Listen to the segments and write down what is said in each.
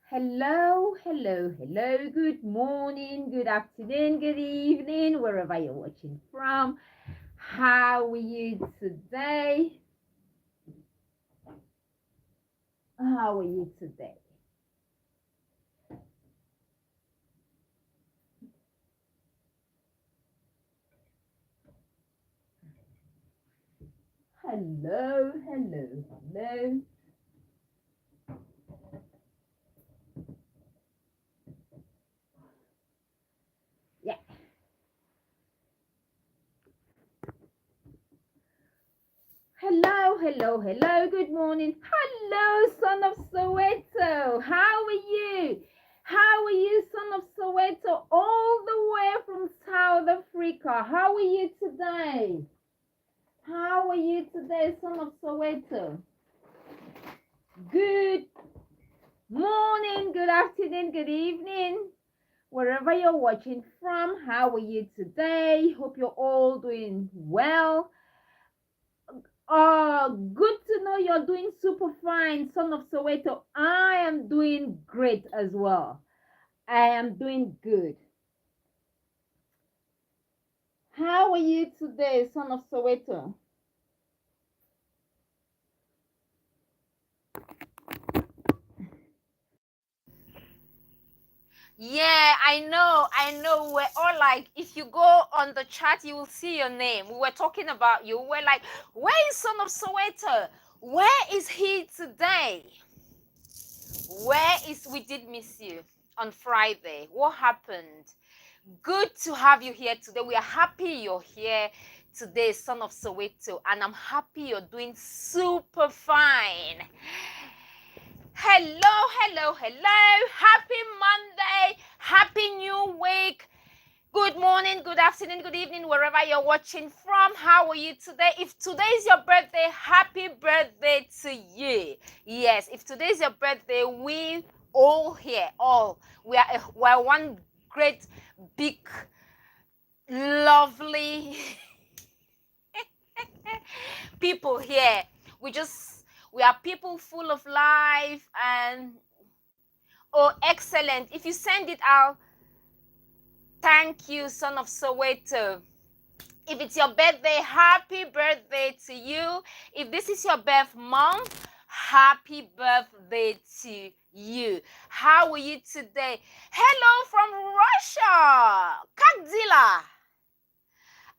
Hello, hello, hello. Good morning, good afternoon, good evening, wherever you're watching from. How are you today? How are you today? Hello, hello, hello. Yeah. Hello, hello, hello. Good morning. Hello, son of Soweto. How are you? How are you, son of Soweto? All the way from South Africa. How are you today? How are you today, son of Soweto? Good morning, good afternoon, good evening, wherever you're watching from. How are you today? Hope you're all doing well. Good to know you're doing super fine, son of Soweto. I am doing great as well. I am doing good. How are you today, son of Soweto? Yeah, I know. We're all like, if you go on the chat, you will see your name. We were talking about you. We're like, where is Son of Soweto? Where is he today? We did miss you on Friday. What happened? Good to have you here today. We are happy you're here today, Son of Soweto, and I'm happy you're doing super fine. Hello. Happy Monday. Happy new week. Good morning, good afternoon, good evening, wherever you're watching from. How are you today? If today is your birthday, happy birthday to you. Yes, if today is your birthday, we all here, we're one great, big, lovely people here. We are people full of life and excellent. If you send it out, thank you, son of Soweto. If it's your birthday, happy birthday to you. If this is your birth month, happy birthday to you. How are you today? Hello from Russia, Kakdila.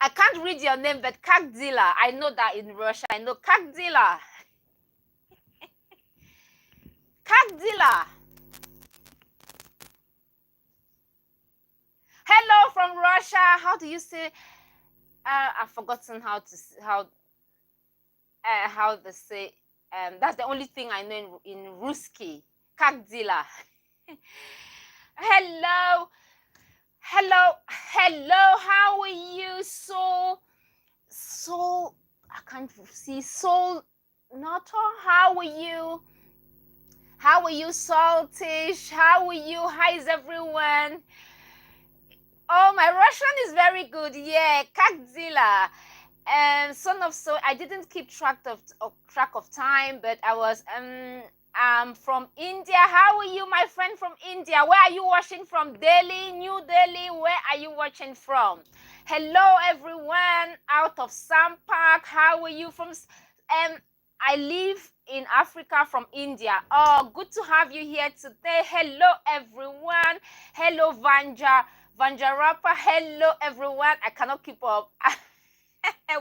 I can't read your name, but Kakdila. I know that in Russia. I know Kakdila. Kakdila. Hello from Russia. How do you say? I've forgotten how to say. That's the only thing I know in Ruski. Kakdila. Hello. How are you? I can't see Soul. Not how are you? How are you, Saltish? How are you? How is everyone? Oh, my Russian is very good. Yeah, Kakdila. Son of so I didn't keep track of time, but I was from India. How are you, my friend from India? Where are you watching from? Delhi, New Delhi. Where are you watching from? Hello, everyone out of Sampak. How are you from? I live in Africa from India. Oh, good to have you here today. Hello, everyone. Hello, Vanjarapa. Hello, everyone. I cannot keep up.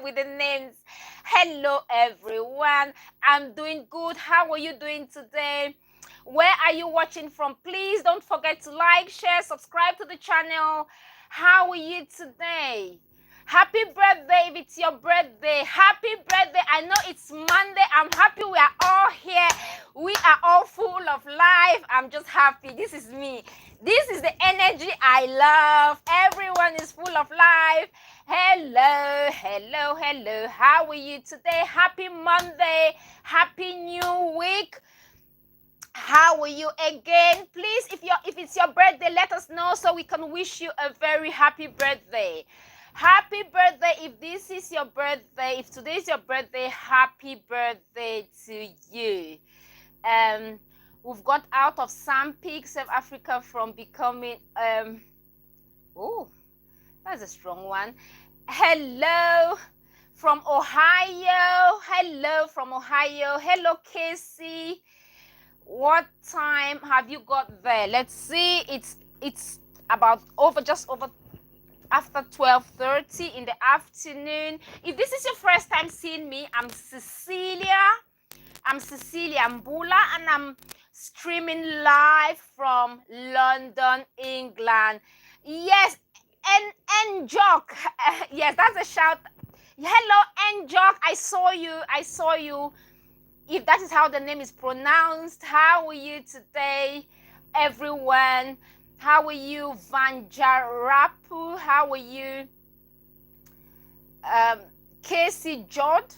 With the names. Hello, everyone. I'm doing good. How are you doing today? Where are you watching from? Please don't forget to like, share, subscribe to the channel. How are you today? Happy birthday if it's your birthday. Happy birthday. I know it's Monday. I'm happy we are all here. We are all full of life. I'm just happy. This is me. This is the energy I love. Everyone is full of life. Hello. How are you today? Happy Monday. Happy new week. How are you again? Please, if it's your birthday, let us know so we can wish you a very happy birthday. Happy birthday if this is your birthday. If today is your birthday, happy birthday to you. We've got out of Sam Peak, South Africa, from becoming oh, that's a strong one. Hello from Ohio. Hello from Ohio. Hello, Casey. What time have you got there? Let's see. It's about just over after 12:30 in the afternoon. If this is your first time seeing me, I'm Cecilia Mbullah, and I'm streaming live from London, England. Yes, and Jock. Yes, that's a shout. Hello, Njok. I saw you. If that is how the name is pronounced, how are you today, everyone? How are you, Vanjarapu? How are you, Casey Jod?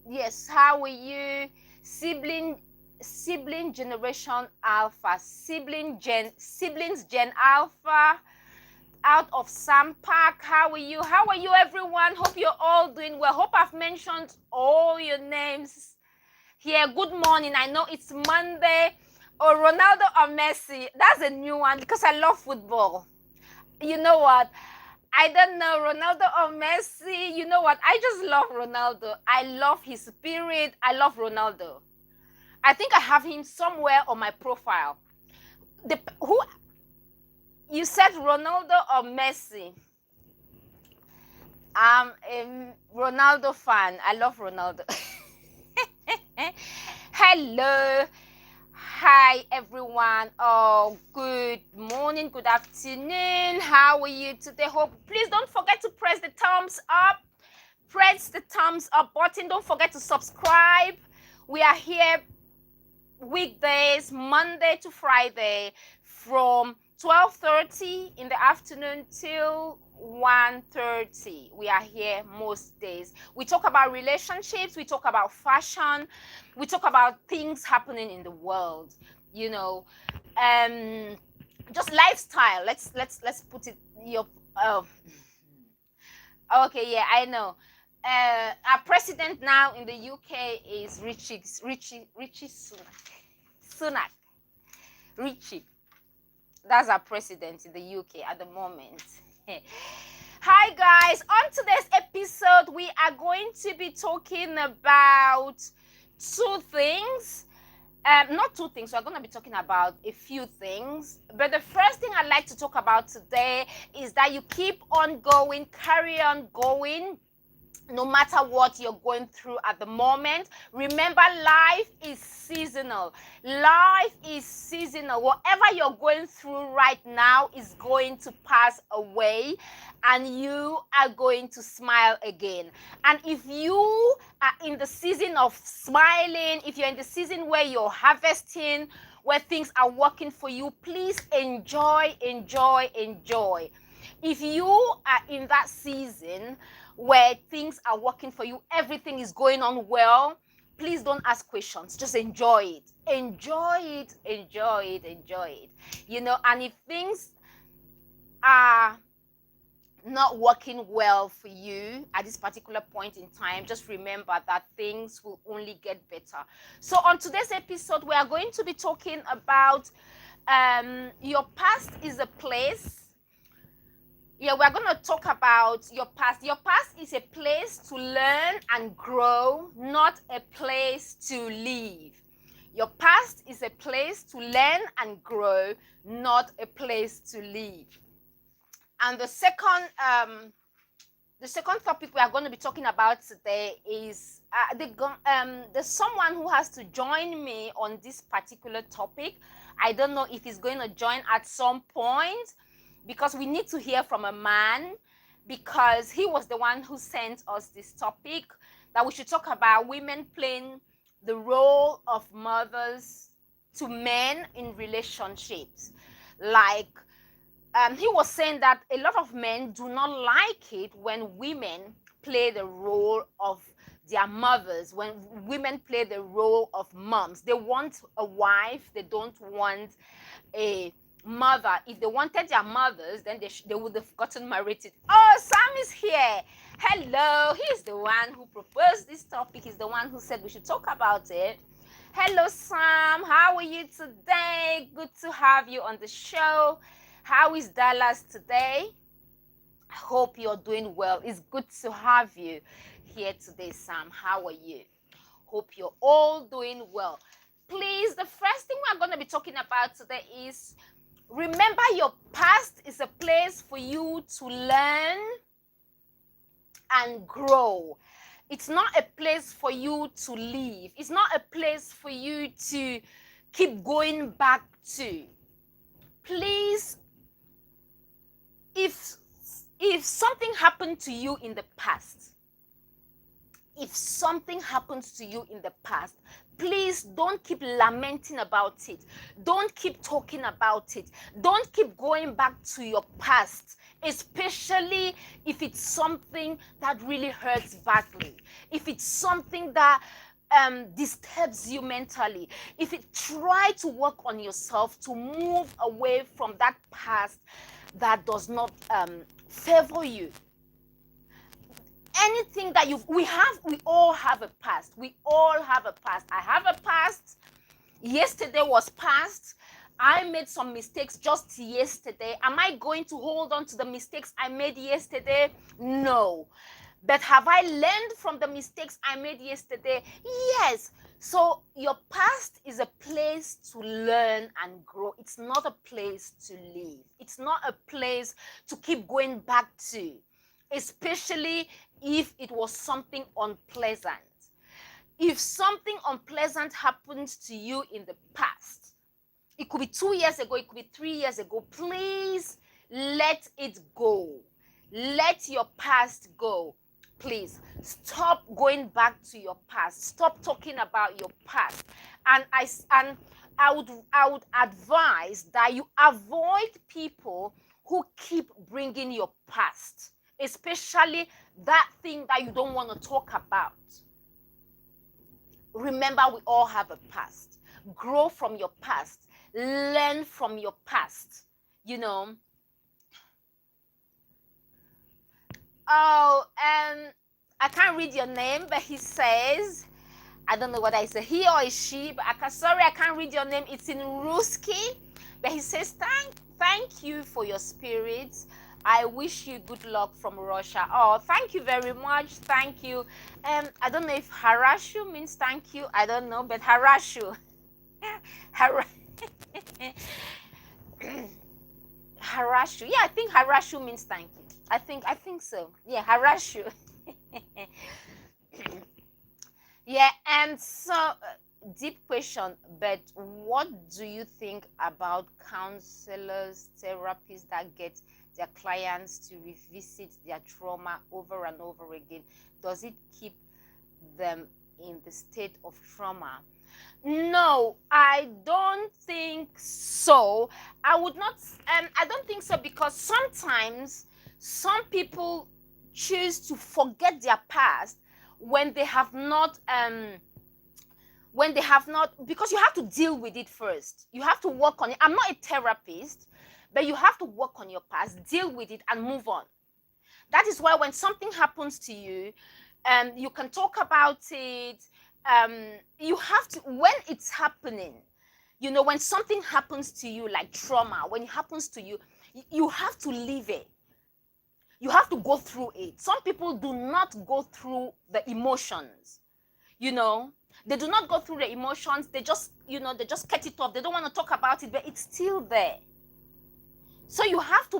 Yes, how are you, sibling generation alpha, siblings gen alpha, out of Sam Park? How are you? How are you, everyone? Hope you're all doing well. Hope I've mentioned all your names here. Good morning. I know it's Monday. Or Ronaldo or Messi. That's a new one because I love football. You know what? I don't know, Ronaldo or Messi. You know what? I just love Ronaldo. I love his spirit. I love Ronaldo. I think I have him somewhere on my profile. Who you said, Ronaldo or Messi? I'm a Ronaldo fan. I love Ronaldo. Hello. Hi, everyone. Oh, good morning, good afternoon. How are you today? Hope. Please don't forget to press the thumbs up. Press the thumbs up button. Don't forget to subscribe. We are here weekdays, Monday to Friday, from 12:30 in the afternoon till 1:30. We are here most days. We talk about relationships, we talk about fashion, we talk about things happening in the world, you know, just lifestyle. Let's put it okay, yeah, I know. Our president now in the UK is Richie Sunak. Richie. That's our president in the UK at the moment. Hi guys, on today's episode we are going to be talking about two things. Not two things, we're going to be talking about a few things. But the first thing I'd like to talk about today is that you keep on going, carry on going, no matter what you're going through at the moment. Remember, life is seasonal. Life is seasonal. Whatever you're going through right now is going to pass away, and you are going to smile again. And if you are in the season of smiling, if you're in the season where you're harvesting, where things are working for you, please enjoy. If you are in that season where things are working for you, everything is going on well, please don't ask questions. Just enjoy it. You know, and if things are not working well for you at this particular point in time, just remember that things will only get better. So on today's episode, we are going to be talking about your past is a place. Yeah, we're going to talk about your past. Your past is a place to learn and grow, not a place to live. Your past is a place to learn and grow, not a place to live. And the second topic we are going to be talking about today is there's someone who has to join me on this particular topic. I don't know if he's going to join at some point, because we need to hear from a man, because he was the one who sent us this topic, that we should talk about women playing the role of mothers to men in relationships. Like, he was saying that a lot of men do not like it when women play the role of their mothers, when women play the role of moms. They want a wife, they don't want a mother. If they wanted their mothers, then they would have gotten married. Oh, Sam is here. Hello. He's the one who proposed this topic. He's the one who said we should talk about it. Hello, Sam. How are you today? Good to have you on the show. How is Dallas today? I hope you're doing well. It's good to have you here today, Sam. How are you? Hope you're all doing well. Please, the first thing we're going to be talking about today is remember your past is a place for you to learn and grow. It's not a place for you to live. It's not a place for you to keep going back to. Please, if something happened to you in the past, please don't keep lamenting about it. Don't keep talking about it. Don't keep going back to your past, especially if it's something that really hurts badly. If it's something that disturbs you mentally. If it try to work on yourself to move away from that past that does not favor you. Anything that we all have a past. We all have a past. I have a past. Yesterday was past. I made some mistakes just yesterday. Am I going to hold on to the mistakes I made yesterday? No. But have I learned from the mistakes I made yesterday? Yes. So your past is a place to learn and grow. It's not a place to live. It's not a place to keep going back to, especially if it was something unpleasant. If something unpleasant happened to you in the past, it could be 2 years ago, it could be 3 years ago, please let it go. Let your past go. Please stop going back to your past. Stop talking about your past. And I would advise that you avoid people who keep bringing your past, especially that thing that you don't want to talk about. Remember, we all have a past. Grow from your past. Learn from your past. You know. Oh, I can't read your name, but he says, I don't know what I say, he or she, but I can't read your name. It's in Ruski, but he says, thank you for your spirits. I wish you good luck from Russia. Oh, thank you very much. Thank you. I don't know if harashu means thank you. I don't know, but harashu. Harashu. Yeah, I think harashu means thank you. I think so. Yeah, harashu. Yeah, and so deep question, but what do you think about counselors, therapists that get their clients to revisit their trauma over and over again? Does it keep them in the state of trauma? No, I don't think so. I don't think so, because sometimes some people choose to forget their past when they have not because you have to deal with it first. You have to work on it. I'm not a therapist, but you have to work on your past, deal with it, and move on. That is why when something happens to you, you can talk about it. You have to, when it's happening, you know, when something happens to you, like trauma, when it happens to you, you have to live it. You have to go through it. Some people do not go through the emotions, you know. They do not go through the emotions. They just, they just cut it off. They don't want to talk about it, but it's still there. So you have to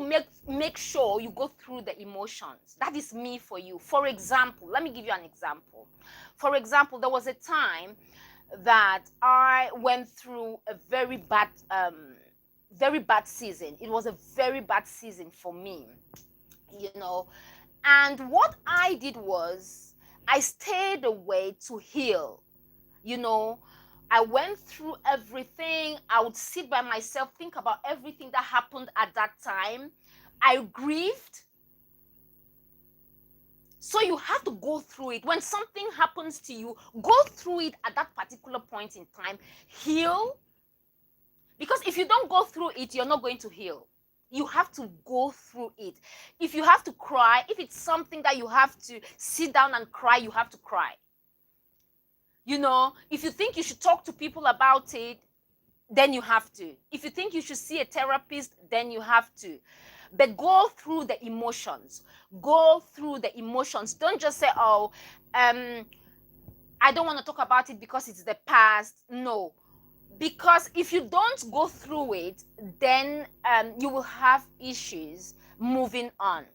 make sure you go through the emotions. That is me for you. For example, let me give you an example. For example, there was a time that I went through a very bad season. It was a very bad season for me, you know. And what I did was I stayed away to heal, you know. I went through everything. I would sit by myself, think about everything that happened at that time. I grieved. So you have to go through it. When something happens to you, go through it at that particular point in time. Heal. Because if you don't go through it, you're not going to heal. You have to go through it. If you have to cry, if it's something that you have to sit down and cry, you have to cry. If you think you should talk to people about it, then you have to. If you think you should see a therapist, then you have to. But go through the emotions. Go through the emotions. Don't just say, oh, I don't want to talk about it because it's the past. No. Because if you don't go through it, then you will have issues moving on.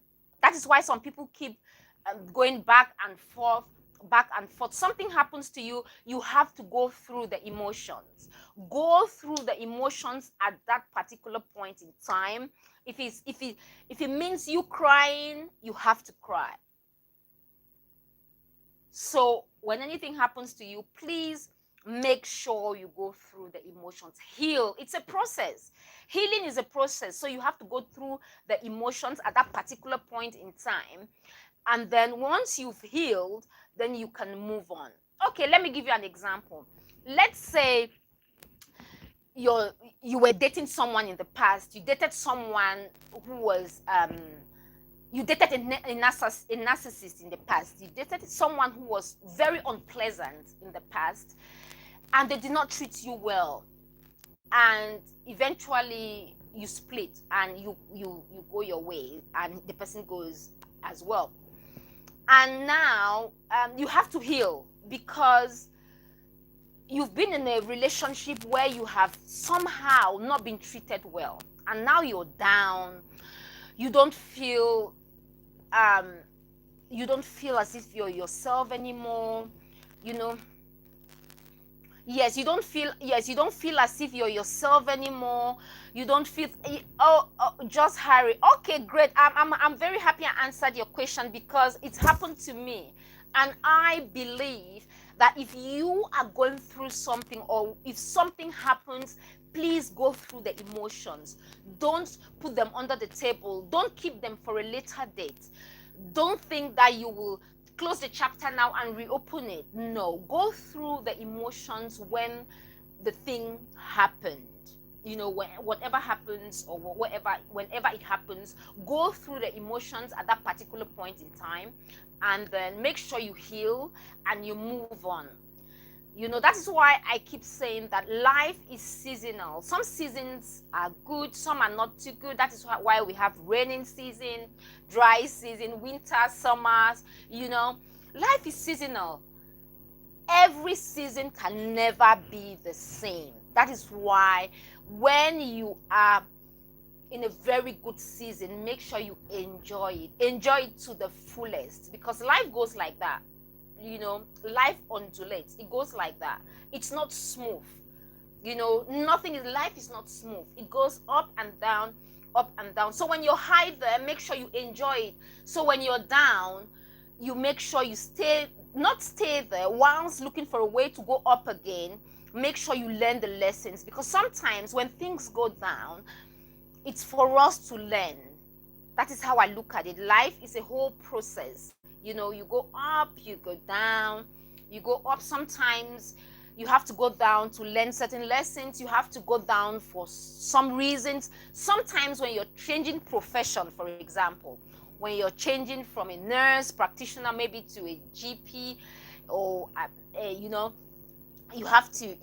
That is why some people keep going back and forth, back and forth. Something happens to you, you have to go through the emotions. Go through the emotions at that particular point in time. If it means you crying, you have to cry. So when anything happens to you, please make sure you go through the emotions. Heal. It's a process. Healing is a process. So you have to go through the emotions at that particular point in time. And then once you've healed, then you can move on. Okay, let me give you an example. Let's say you were dating someone in the past. You dated someone who was you dated a narcissist in the past. You dated someone who was very unpleasant in the past, and they did not treat you well. And eventually you split and you go your way, and the person goes as well. And now you have to heal, because you've been in a relationship where you have somehow not been treated well, and now you're down. You don't feel as if you're yourself anymore. Yes, you don't feel as if you're yourself anymore. You don't feel just hurry. Okay, great. I'm very happy I answered your question, because it's happened to me. And I believe that if you are going through something, or if something happens, please go through the emotions. Don't put them under the table. Don't keep them for a later date. Don't think that you will close the chapter now and reopen it. No, go through the emotions when the thing happened. Whatever happens, or whenever it happens, go through the emotions at that particular point in time, and then make sure you heal and you move on. That is why I keep saying that life is seasonal. Some seasons are good, some are not too good. That is why we have raining season, dry season, winter, summers. Life is seasonal. Every season can never be the same. That is why when you are in a very good season, make sure you enjoy it. Enjoy it to the fullest, because life goes like that. Life undulates. It goes like that. It's not smooth. Life is not smooth. It goes up and down, up and down. So when you're high there, make sure you enjoy it. So when you're down, you make sure you not stay there. Once looking for a way to go up again, make sure you learn the lessons, because sometimes when things go down, it's for us to learn. That is how I look at it. Life is a whole process. You go up, you go down, you go up. Sometimes you have to go down to learn certain lessons. You have to go down for some reasons. Sometimes when you're changing profession, for example, when you're changing from a nurse practitioner maybe to a GP, or you have to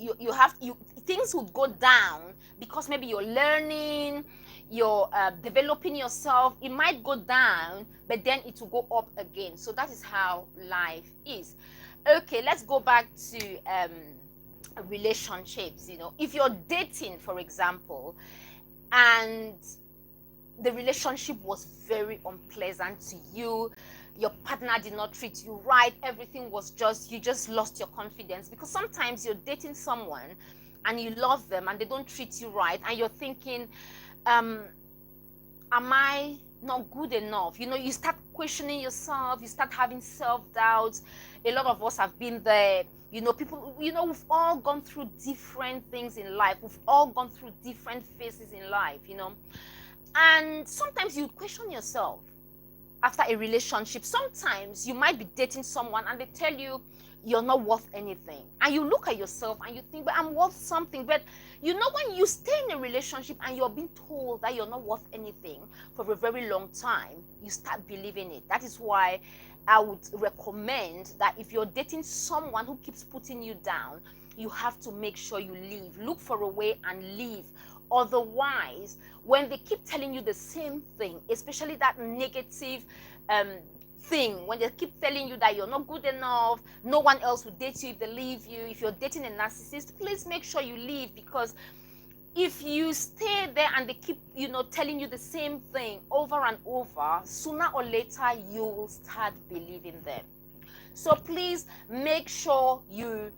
things would go down, because maybe you're learning, you're developing yourself. It might go down, but then it will go up again. So that is how life is. Okay, let's go back to relationships. If you're dating, for example, and the relationship was very unpleasant to you, your partner did not treat you right, everything was you just lost your confidence. Because sometimes you're dating someone and you love them and they don't treat you right, and you're thinking, am I not good enough? You start questioning yourself, you start having self-doubt. A lot of us have been there. People, we've all gone through different things in life. We've all gone through different phases in life, and sometimes you question yourself after a relationship. Sometimes you might be dating someone and they tell you you're not worth anything, and you look at yourself and you think, but I'm worth something. But when you stay in a relationship and you're being told that you're not worth anything for a very long time, you start believing it. That is why I would recommend that if you're dating someone who keeps putting you down, you have to make sure you leave. Look for a way and leave. Otherwise, when they keep telling you the same thing, especially that negative thing, when they keep telling you that you're not good enough, no one else will date you if they leave you, if you're dating a narcissist, please make sure you leave, because if you stay there and they keep, telling you the same thing over and over, sooner or later you will start believing them. So please make sure you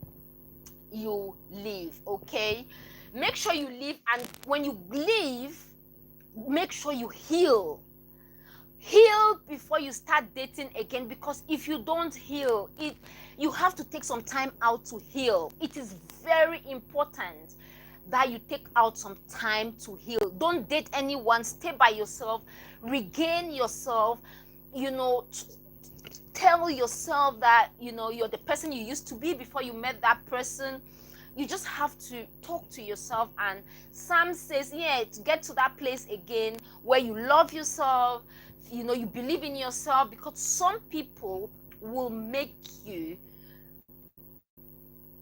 leave, okay? Make sure you leave, and when you leave, make sure you heal before you start dating again, because if you don't heal, you have to take some time out to heal. It is very important that you take out some time to heal. Don't date anyone. Stay by yourself. Regain yourself. Tell yourself that you're the person you used to be before you met that person. You just have to talk to yourself. And Sam says, to get to that place again where you love yourself, you believe in yourself, because some people will make you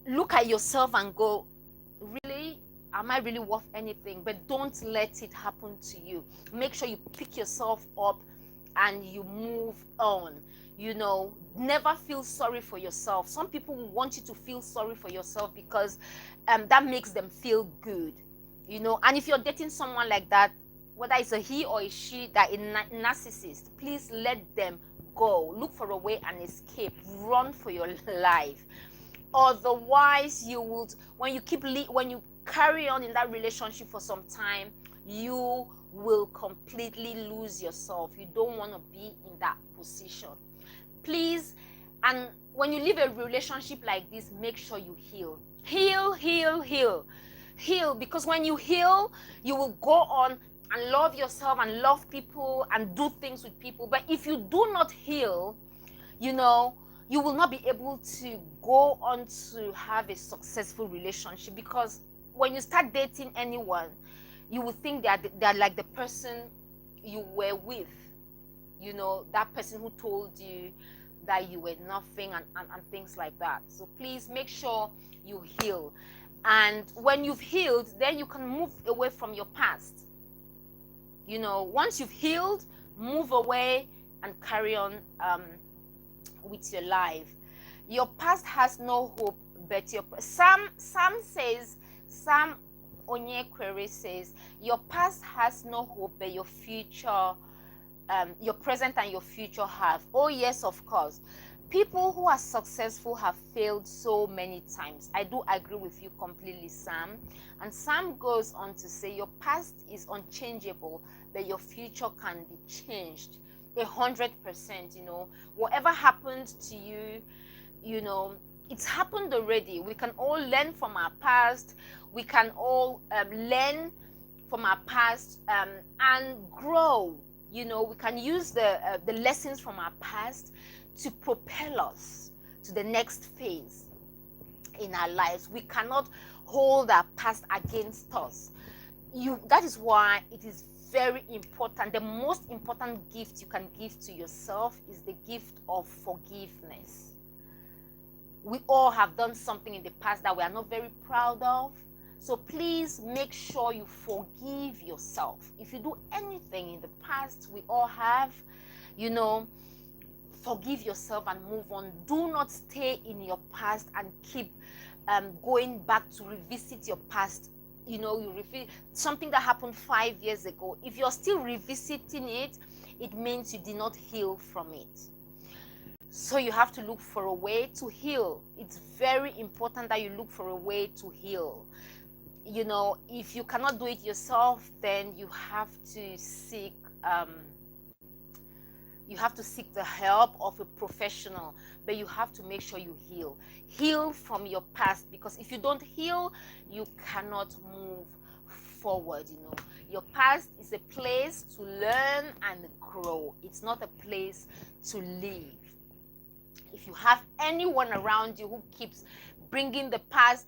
look at yourself and go, really? Am I really worth anything? But don't let it happen to you. Make sure you pick yourself up and you move on. Never feel sorry for yourself. Some people will want you to feel sorry for yourself because that makes them feel good. And if you're dating someone like that, whether it's a he or a she that is narcissist, please let them go. Look for a way and escape. Run for your life. Otherwise, when you carry on in that relationship for some time, you will completely lose yourself. You don't want to be in that position. Please, and when you leave a relationship like this, make sure you heal. Heal, because when you heal, you will go on and love yourself and love people and do things with people. But if you do not heal, you will not be able to go on to have a successful relationship, because when you start dating anyone, you will think they're like the person you were with, that person who told you that you were nothing and things like that. So please make sure you heal. And when you've healed, then you can move away from your past. Once you've healed, move away and carry on with your life. Your past has no hope, but Sam Onyekwere says, your past has no hope, but your future, your present and your future have. Oh yes, of course. People who are successful have failed so many times. I do agree with you completely, Sam. And Sam goes on to say, your past is unchangeable, but your future can be changed 100%. Whatever happened to you, it's happened already. We can all learn from our past. We can all learn from our past and grow. We can use the lessons from our past to propel us to the next phase in our lives. We cannot hold our past against us. That is why it is very important. The most important gift you can give to yourself is the gift of forgiveness. We all have done something in the past that we are not very proud of. So please make sure you forgive yourself. If you do anything in the past, we all have, forgive yourself and move on. Do not stay in your past and keep going back to revisit your past. You revisit something that happened 5 years ago. If you're still revisiting it, it means you did not heal from it. So you have to look for a way to heal. It's very important that you look for a way to heal. If you cannot do it yourself, then you have to seek the help of a professional. But you have to make sure you heal from your past, because if you don't heal, you cannot move forward. Your past is a place to learn and grow. It's not a place to live. If you have anyone around you who keeps bringing the past.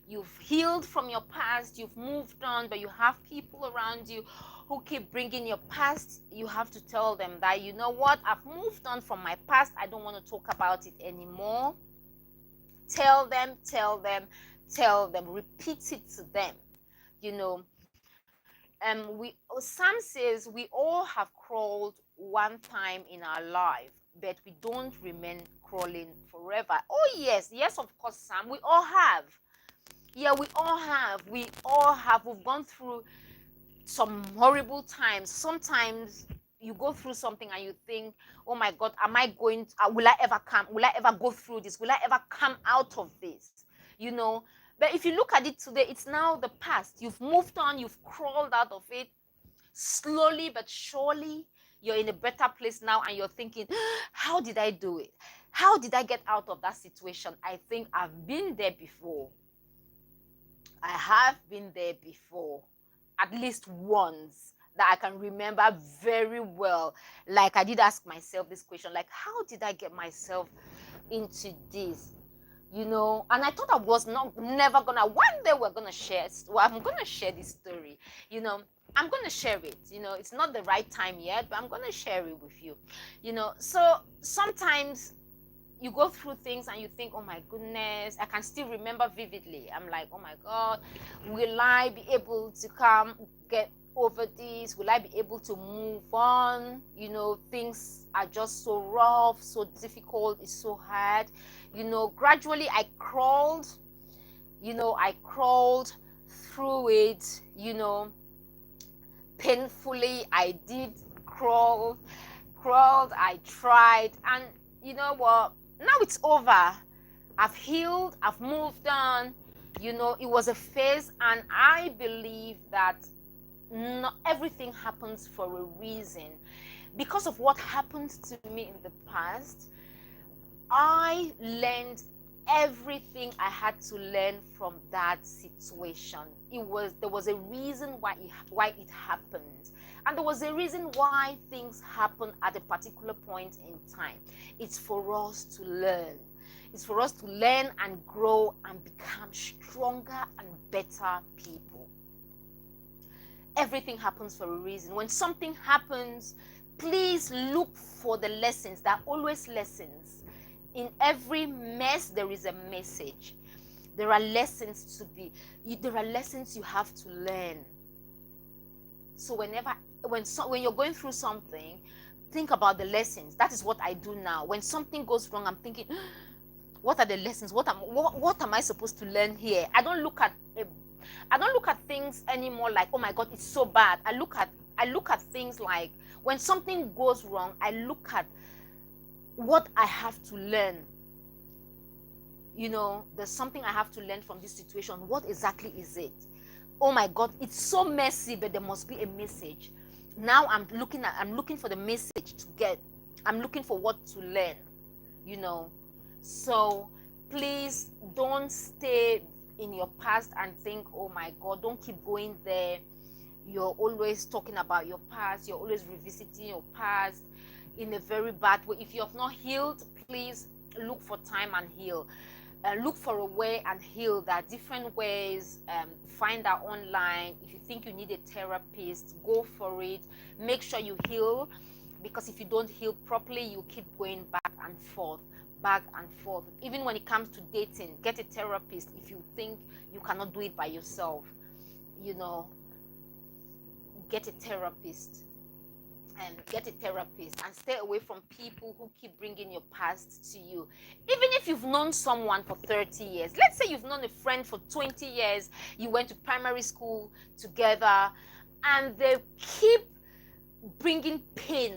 You've healed from your past, you've moved on, but you have people around you who keep bringing your past. You have to tell them that, you know what, I've moved on from my past. I don't want to talk about it anymore. Tell them, repeat it to them. Sam says we all have crawled one time in our life, but we don't remain crawling forever. Oh yes, of course, Sam, we all have. Yeah, we all have. We've gone through some horrible times. Sometimes you go through something and you think, oh my God, will I ever go through this? Will I ever come out of this? But if you look at it today, it's now the past. You've moved on, you've crawled out of it. Slowly but surely, you're in a better place now, and you're thinking, how did I do it? How did I get out of that situation? I think I've been there before. I have been there before, at least once, that I can remember very well. Like, I did ask myself this question, like, how did I get myself into this? And I thought I was never gonna. One day I'm gonna share this story. I'm gonna share it. It's not the right time yet, but I'm gonna share it with you. So sometimes you go through things and you think, oh my goodness, I can still remember vividly. I'm like, oh my God, will I be able to get over this? Will I be able to move on? Things are just so rough, so difficult, it's so hard. Gradually I crawled through it, painfully. I did crawled, I tried, and you know what? Now it's over. I've healed, I've moved on. It was a phase, and I believe that not everything happens for a reason. Because of what happened to me in the past, I learned everything I had to learn from that situation. There was a reason why it happened, and there was a reason why things happen at a particular point in time. It's for us to learn. It's for us to learn and grow and become stronger and better people. Everything happens for a reason. When something happens, please look for the lessons. There are always lessons. In every mess, there is a message. There are lessons there are lessons you have to learn. So when you're going through something, think about the lessons. That is what I do now. When something goes wrong, I'm thinking, what are the lessons? What am I supposed to learn here? I don't look at things anymore like, oh my God, it's so bad. I look at things like, when something goes wrong, I look at what I have to learn. There's something I have to learn from this situation. What exactly is it? Oh my God, it's so messy, but there must be a message. Now I'm looking for the message to get. I'm looking for what to learn. So please don't stay in your past and think, oh my God, don't keep going there. You're always talking about your past. You're always revisiting your past in a very bad way. If you have not healed, please look for time and heal. Look for a way and heal. There are different ways. Find out online. If you think you need a therapist, go for it. Make sure you heal, because if you don't heal properly, you keep going back and forth. Even when it comes to dating, get a therapist if you think you cannot do it by yourself. Get a therapist. And stay away from people who keep bringing your past to you. Even if you've known someone for 30 years, let's say you've known a friend for 20 years, you went to primary school together, and they keep bringing pain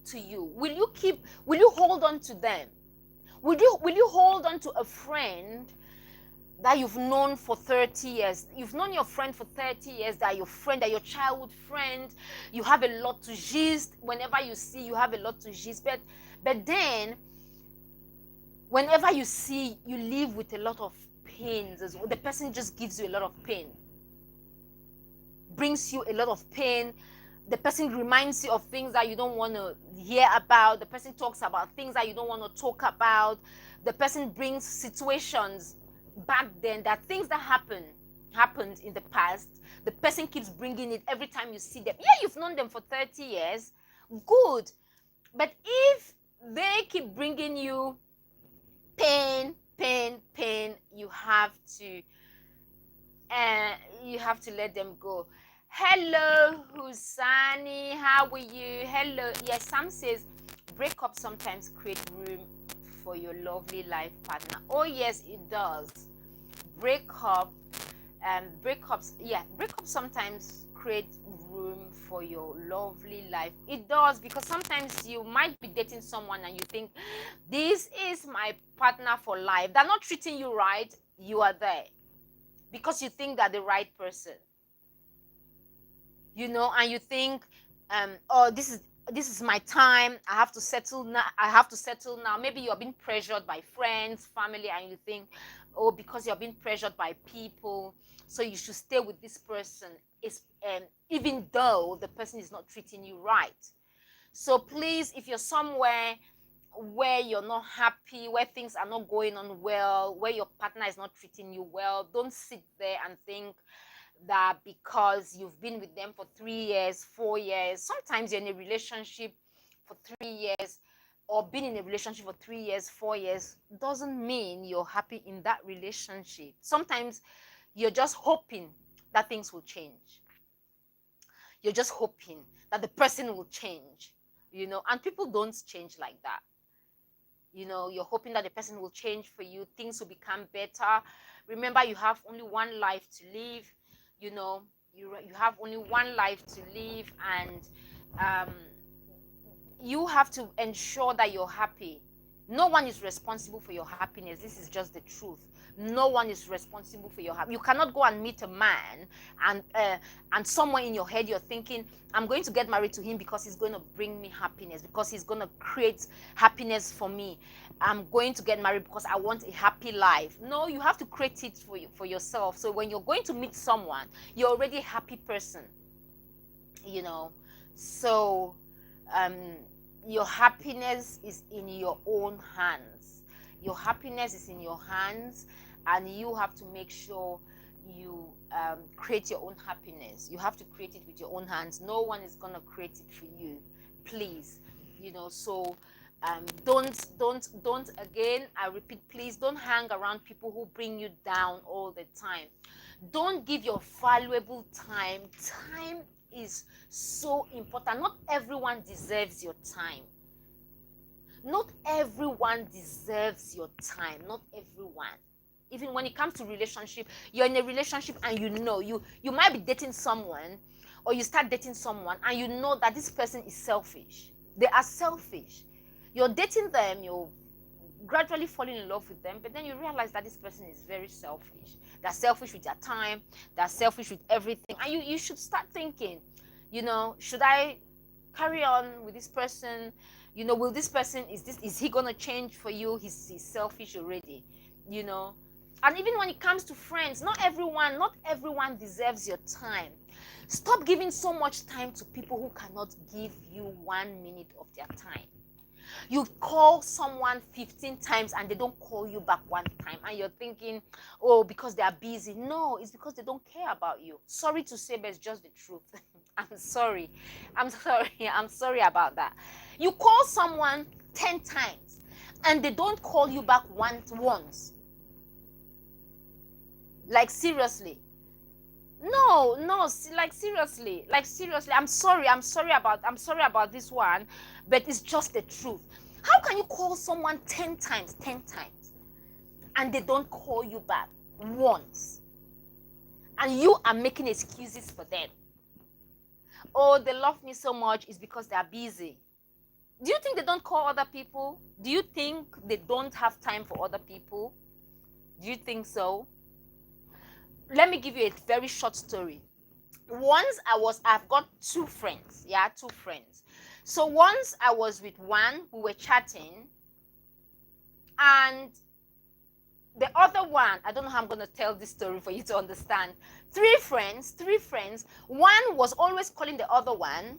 to you. Will you hold on to them? Will you hold on to a friend that you've known for 30 years? You've known your friend for 30 years, they're your childhood friend. You have a lot to gist. Whenever you see, you have a lot to gist. But then, whenever you see, you live with a lot of pains. The person just gives you a lot of pain. Brings you a lot of pain. The person reminds you of things that you don't want to hear about. The person talks about things that you don't want to talk about. The person brings situations back then, there are things that happened in the past. The person keeps bringing it every time you see them. Yeah, you've known them for 30 years. Good. But if they keep bringing you pain, you have to let them go. Hello, Husani, how are you? Hello. Yes, Sam says breakup sometimes create room for your lovely life partner. Oh yes, it does. Breakups sometimes create room for your lovely life. It does, because sometimes you might be dating someone and you think, this is my partner for life. They're not treating you right. You are there because you think they're the right person, and you think, oh, this is my time. I have to settle now. Maybe you're being pressured by friends, family, and you think, oh, because you're being pressured by people, so you should stay with this person, even though the person is not treating you right. So please, if you're somewhere where you're not happy, where things are not going on well, where your partner is not treating you well, don't sit there and think that because you've been with them for 3 years, 4 years, sometimes you're in a relationship for 3 years, or been in a relationship for 3 years, 4 years, doesn't mean you're happy in that relationship. Sometimes you're just hoping that things will change. You're just hoping that the person will change, and people don't change like that. You're hoping that the person will change for you, things will become better. Remember, you have only one life to live. You have only one life to live, and you have to ensure that you're happy. No one is responsible for your happiness. This is just the truth. No one is responsible for your happiness. You cannot go and meet a man and somewhere in your head you're thinking, I'm going to get married to him because he's going to bring me happiness, because he's going to create happiness for me. I'm going to get married because I want a happy life. No, you have to create it for yourself. So when you're going to meet someone, you're already a happy person. So your happiness is in your own hands. Your happiness is in your hands, and you have to make sure you create your own happiness. You have to create it with your own hands. No one is going to create it for you, please. So don't again, I repeat, please don't hang around people who bring you down all the time. Don't give your valuable time. Time is so important. Not everyone deserves your time. Not everyone deserves your time. Not everyone. Even when it comes to relationship, you're in a relationship and you might be dating someone, or you start dating someone and you know that this person is selfish. They are selfish. You're dating them, you're gradually falling in love with them, but then you realize that this person is very selfish. They're selfish with their time. They're selfish with everything. And you should start thinking, should I carry on with this person? Will this person, is he gonna change for you? He's selfish already, And even when it comes to friends, not everyone deserves your time. Stop giving so much time to people who cannot give you 1 minute of their time. You call someone 15 times and they don't call you back 1 time, and you're thinking, oh, because they are busy. No, it's because they don't care about you. Sorry to say, but it's just the truth. I'm sorry about that. You call someone 10 times and they don't call you back once. Like, seriously. No, like seriously. I'm sorry about this one, but it's just the truth. How can you call someone 10 times, and they don't call you back once? And you are making excuses for them. Oh, they love me so much, it's because they are busy. Do you think they don't call other people? Do you think they don't have time for other people? Do you think so? Let me give you a very short story. Once I've got 2 friends. Yeah, 2 friends. So once I was with one, we were chatting, and the other one, I don't know how I'm going to tell this story for you to understand. 3 friends. One was always calling the other one.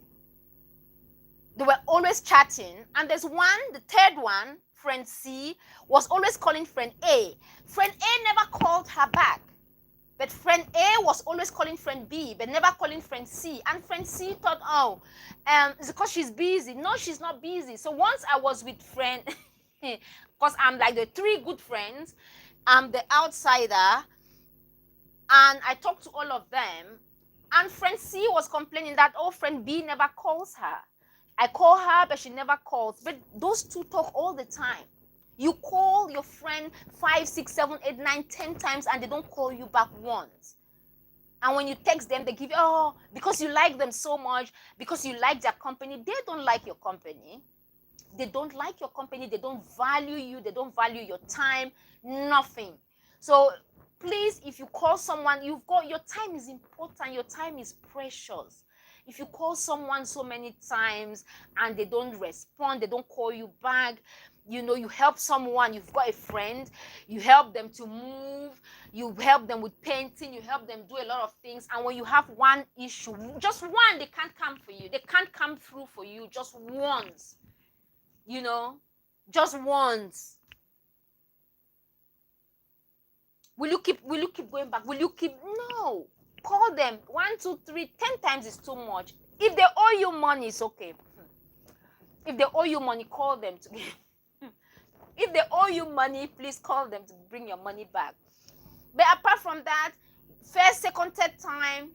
They were always chatting. And there's one, the third one, friend C was always calling friend A. Friend A never called her back. But friend A was always calling friend B, but never calling friend C. And friend C thought, oh, it's because she's busy. No, she's not busy. So once I was with friend, because I'm like the three good friends, I'm the outsider, and I talked to all of them, and friend C was complaining that, oh, friend B never calls her. I call her, but she never calls. But those two talk all the time. You call your friend 5, 6, 7, 8, 9, 10 times and they don't call you back once. And when you text them, they give you, oh, because you like them so much, because you like their company. They don't like your company. They don't like your company. They don't value you. They don't value your time. Nothing. So please, if you call someone, your time is important. Your time is precious. If you call someone so many times and they don't respond, they don't call you back, you help someone, you've got a friend, you help them to move, you help them with painting, you help them do a lot of things, and when you have one issue, just one, they can't come for you. They can't come through for you just once. Just once. Will you keep going back? Will you keep? No. Call them 1, 2, 3, 10 times is too much. If they owe you money, it's okay. If they owe you money, call them to give. If they owe you money, please call them to bring your money back. But apart from that, first, second, third time,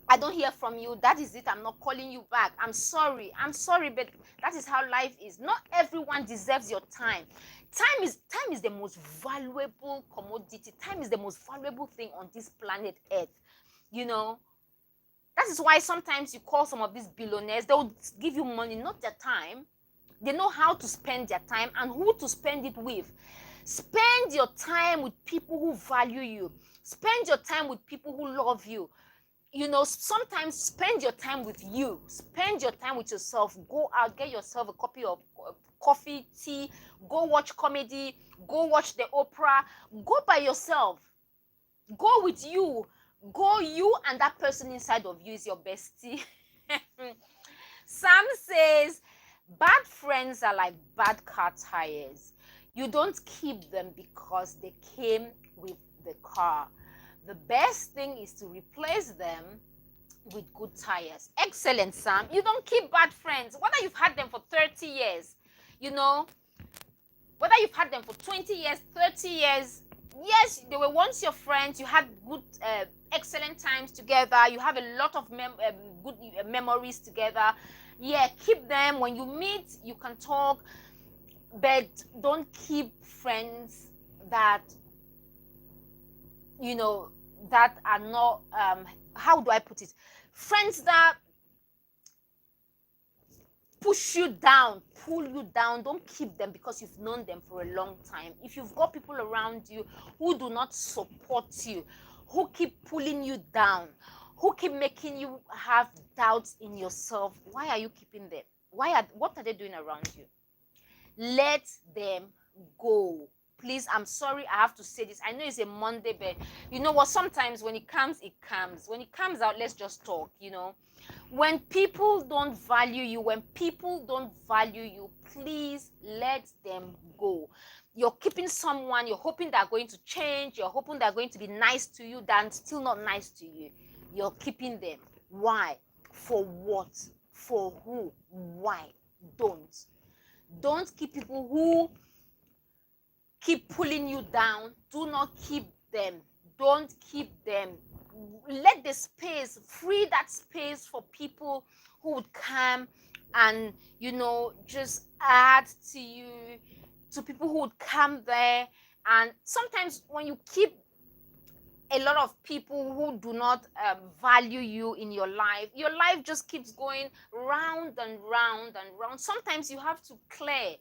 I don't hear from you. That is it. I'm not calling you back. I'm sorry, but that is how life is. Not everyone deserves your time. Time is the most valuable commodity. Time is the most valuable thing on this planet Earth. That is why sometimes you call some of these billionaires, they'll give you money, not their time. They know how to spend their time and who to spend it with. Spend your time with people who value you. Spend your time with people who love you. Sometimes spend your time with you. Spend your time with yourself. Go out, get yourself a copy of coffee, tea, go watch comedy, go watch the opera. Go by yourself. Go with you. Go, you and that person inside of you is your bestie. Sam says, bad friends are like bad car tires. You don't keep them because they came with the car. The best thing is to replace them with good tires. Excellent, Sam. You don't keep bad friends. Whether you've had them for 30 years, whether you've had them for 20 years, 30 years, yes, they were once your friends. You had good, excellent times together. You have a lot of good memories together. Yeah, keep them. When you meet, you can talk. But don't keep friends that that are not, how do I put it? Friends that push you down, pull you down. Don't keep them because you've known them for a long time. If you've got people around you who do not support you, who keep pulling you down, who keep making you have doubts in yourself, why are you keeping them? What are they doing around you? Let them go. Please, I'm sorry I have to say this. I know it's a Monday, but you know what? Sometimes when it comes, it comes. When it comes out, let's just talk, When people don't value you, please let them go. You're keeping someone, you're hoping they're going to change, you're hoping they're going to be nice to you, they're still not nice to you. You're keeping them. Why? For what? For who? Why? Don't keep people who keep pulling you down. Do not keep them. Don't keep them. Let the space, free that space for people who would come and, just add to you, to people who would come there. And sometimes when you keep a lot of people who do not value you in your life just keeps going round and round and round. Sometimes you have to clear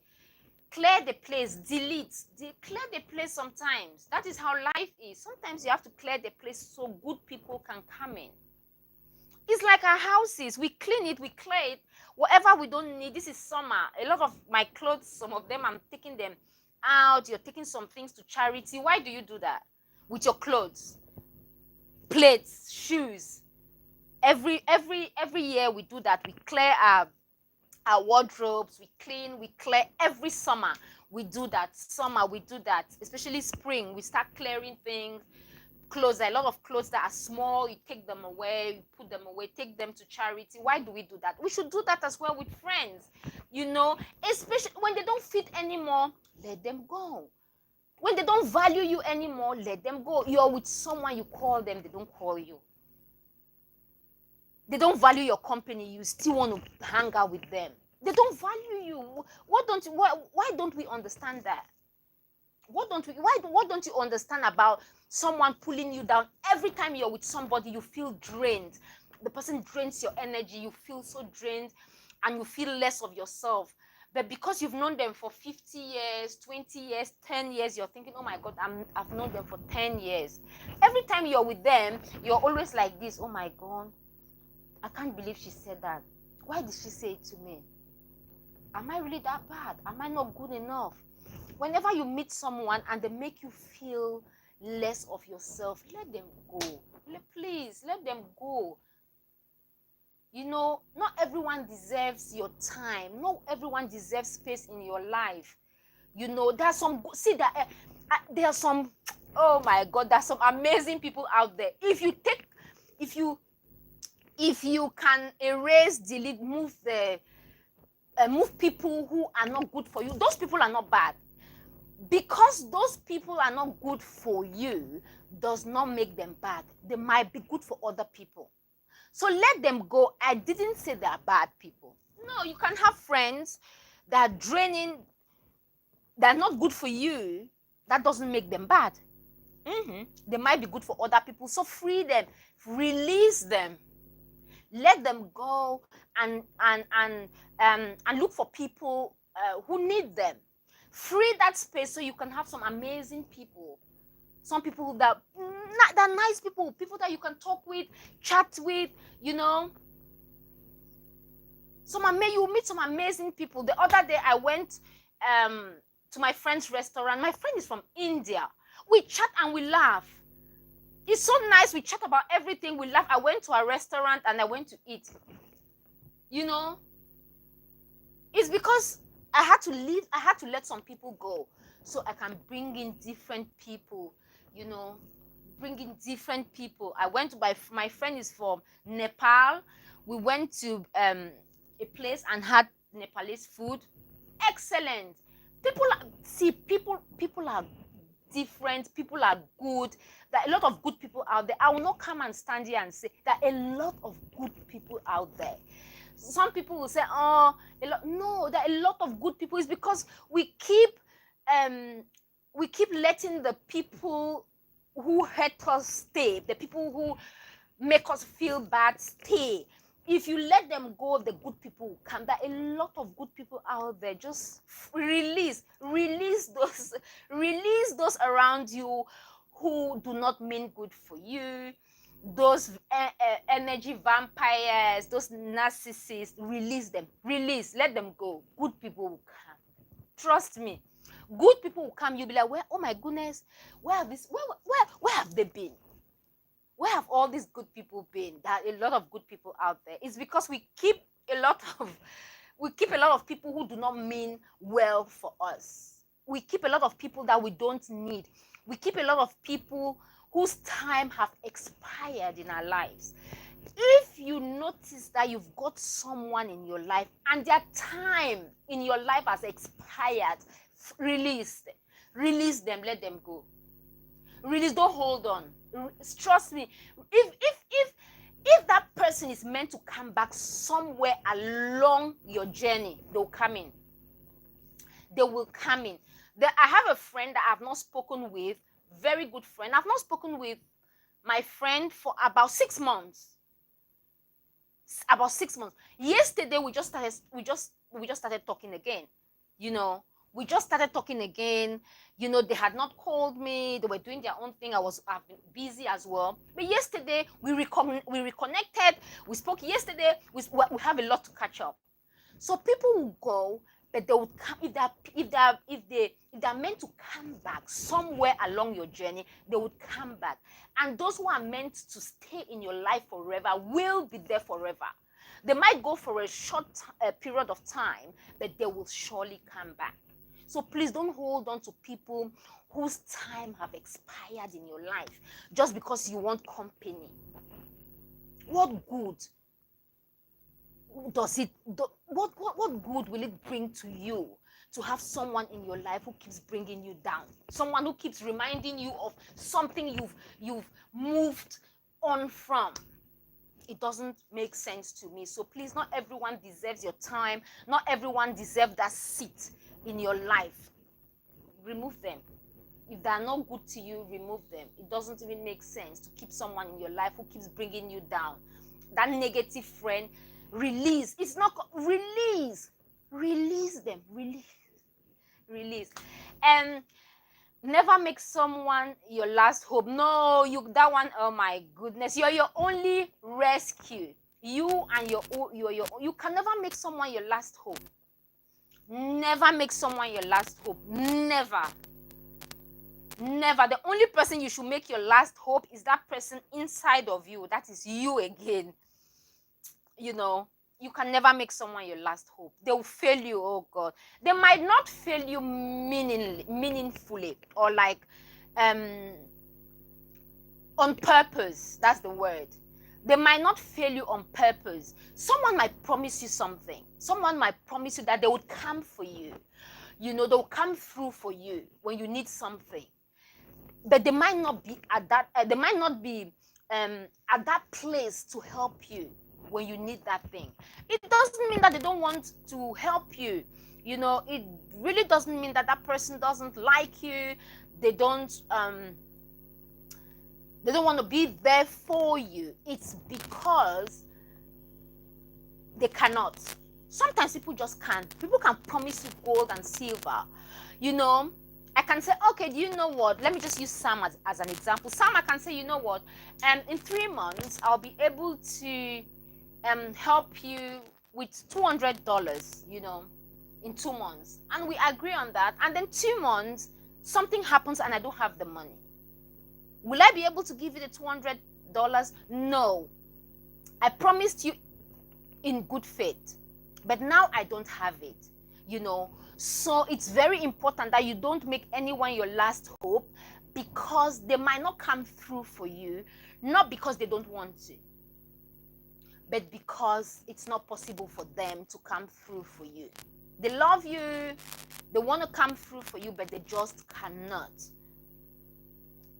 the place, clear the place sometimes. That is how life is. Sometimes you have to clear the place so good people can come in. It's like our houses. We clean it, we clear it. Whatever we don't need, this is summer. A lot of my clothes, some of them, I'm taking them out. You're taking some things to charity. Why do you do that? With your clothes, plates, shoes. Every year we do that. We clear our wardrobes, we clear every summer. We do that. Summer, we do that. Especially spring, we start clearing things. Clothes, a lot of clothes that are small, you take them away, you put them away, take them to charity. Why do we do that? We should do that as well with friends, especially when they don't fit anymore. Let them go. When they don't value you anymore, let them go. You're with someone, you call them, they don't call you. They don't value your company, you still want to hang out with them. They don't value you. Why don't we understand that? Why don't you understand about someone pulling you down? Every time you're with somebody, you feel drained. The person drains your energy, you feel so drained, and you feel less of yourself. But because you've known them for 50 years, 20 years, 10 years, you're thinking, oh my God, I've known them for 10 years. Every time you're with them, you're always like this, oh my God, I can't believe she said that. Why did she say it to me? Am I really that bad? Am I not good enough? Whenever you meet someone and they make you feel less of yourself, let them go. Please, let them go. Not everyone deserves your time. Not everyone deserves space in your life. There's some, see that there are some, oh my God, there's some amazing people out there. If you can erase, delete, move people who are not good for you, those people are not bad. Because those people are not good for you does not make them bad. They might be good for other people. So let them go. I didn't say they are bad people. No, you can have friends that are draining, that are not good for you. That doesn't make them bad. They might be good for other people. So free them, release them, let them go, and look for people who need them. Free that space so you can have some amazing people. Some people that are nice people that you can talk with, chat with, you meet some amazing people. The other day I went to my friend's restaurant. My friend is from India. We chat and we laugh. It's so nice. We chat about everything. We laugh. I went to a restaurant and I went to eat. It's because I had to leave. I had to let some people go so I can bring in different people, bring in different people. I went to my friend is from Nepal. We went to a place and had Nepalese food. Excellent. People are different. People are good. There are a lot of good people out there. I will not come and stand here and say there are a lot of good people out there. Some people will say, oh, a lot. No, there are a lot of good people. It's because we keep letting the people who hurt us stay, the people who make us feel bad stay. If you let them go, the good people will come. There are a lot of good people out there. Just release those around you who do not mean good for you. Those energy vampires, those narcissists, release them. Let them go. Good people will come. Trust me. Good people will come. You'll be like, oh my goodness, where have they been? Where have all these good people been? There are a lot of good people out there. It's because we keep a lot of people who do not mean well for us. We keep a lot of people that we don't need. We keep a lot of people whose time have expired in our lives. If you notice that you've got someone in your life and their time in your life has expired, release them, let them go. Release, don't hold on. Trust me, if that person is meant to come back somewhere along your journey, they'll come in. They will come in. I have a friend that I've not spoken with, very good friend. I've not spoken with my friend for about 6 months. About 6 months. Yesterday we just started talking again. We just started talking again. They had not called me. They were doing their own thing. I've been busy as well. But yesterday we reconnected. We spoke yesterday. We have a lot to catch up. So people will go, but they would come if they're meant to come back somewhere along your journey. They would come back, and those who are meant to stay in your life forever will be there forever. They might go for a short period of time, but they will surely come back. So please don't hold on to people whose time have expired in your life just because you want company. What good does it do, what good will it bring to you to have someone in your life who keeps bringing you down, someone who keeps reminding you of something you've moved on from? It doesn't make sense to me. So please, not everyone deserves your time. Not everyone deserves that seat in your life. Remove them. If they are not good to you, remove them. It doesn't even make sense to keep someone in your life who keeps bringing you down. That negative friend, release. It's not release. Release them. Release. And never make someone your last hope. No, that one, oh my goodness, you're your only rescue. You can never make someone your last hope. Never make someone your last hope. Never. The only person you should make your last hope is that person inside of you. That is you again. You can never make someone your last hope. They will fail you. Oh God, they might not fail you meaningfully or like on purpose. That's the word. They might not fail you on purpose. Someone might promise you something. Someone might promise you that they would come for you. They'll come through for you when you need something. But they might not be at that. They might not be at that place to help you when you need that thing. It doesn't mean that they don't want to help you. It really doesn't mean that that person doesn't like you. They don't want to be there for you. It's because they cannot. Sometimes people just can't. People can promise you gold and silver. I can say, okay, do you know what? Let me just use Sam as an example. Sam, I can say, you know what? In 3 months, I'll be able to help you with $200, in 2 months. And we agree on that. And then 2 months, something happens and I don't have the money. Will I be able to give you the $200? No. I promised you in good faith. But now I don't have it, So it's very important that you don't make anyone your last hope, because they might not come through for you, not because they don't want to, but because it's not possible for them to come through for you. They love you, they want to come through for you, but they just cannot.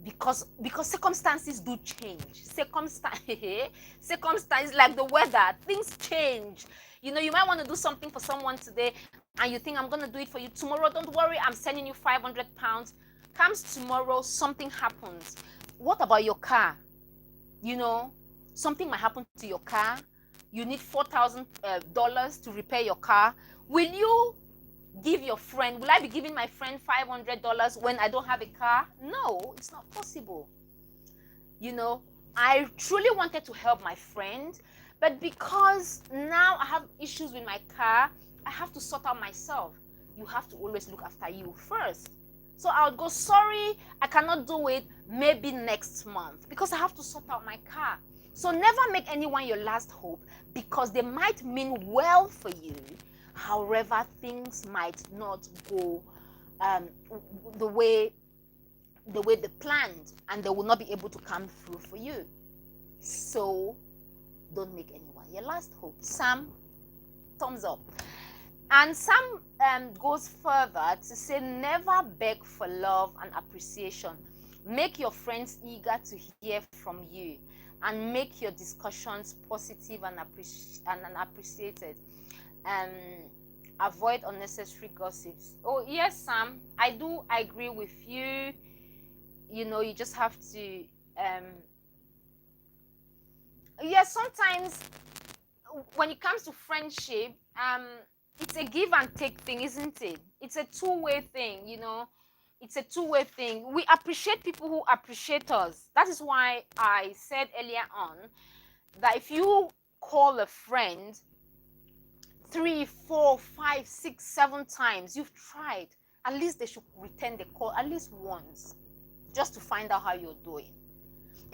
Because circumstances do change. Circumstances like the weather, things change. You might want to do something for someone today, and you think, I'm going to do it for you tomorrow. Don't worry, I'm sending you 500 pounds. Comes tomorrow, something happens. What about your car? Something might happen to your car. You need $4,000 to repair your car. Will you give your friend, will I be giving my friend $500 when I don't have a car? No, it's not possible. I truly wanted to help my friend, but because now I have issues with my car, I have to sort out myself. You have to always look after you first. So I would go, sorry, I cannot do it, maybe next month, because I have to sort out my car. So never make anyone your last hope, because they might mean well for you. However, things might not go the way they planned, and they will not be able to come through for you. So don't make anyone your last hope. Sam, thumbs up. And Sam goes further to say, never beg for love and appreciation. Make your friends eager to hear from you, and make your discussions positive and appreciated. Avoid unnecessary gossips. Oh yes, Sam, I agree with you. You just have to sometimes when it comes to friendship, it's a give and take thing, isn't it? It's a two-way thing. It's a two-way thing. We appreciate people who appreciate us. That is why I said earlier on that if you call a friend 3, 4, 5, 6, 7 times, you've tried, at least they should return the call at least once, just to find out how you're doing.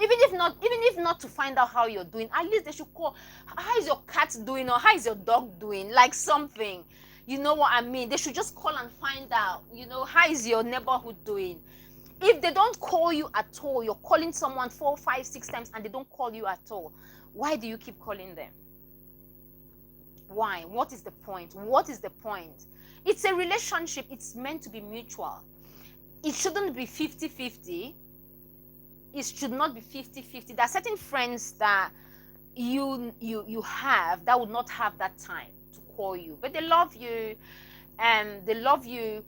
Even if not to find out how you're doing, at least they should call. How is your cat doing, or how is your dog doing? Like something, You know what I mean? They should just call and find out, how is your neighborhood doing? If they don't call you at all, you're calling someone 4, 5, 6 times and they don't call you at all, why do you keep calling them? Why? What is the point? What is the point? It's a relationship. It's meant to be mutual. It shouldn't be 50-50. It should not be 50-50. There are certain friends that you have that would not have that time to call you, but they love you, and they love you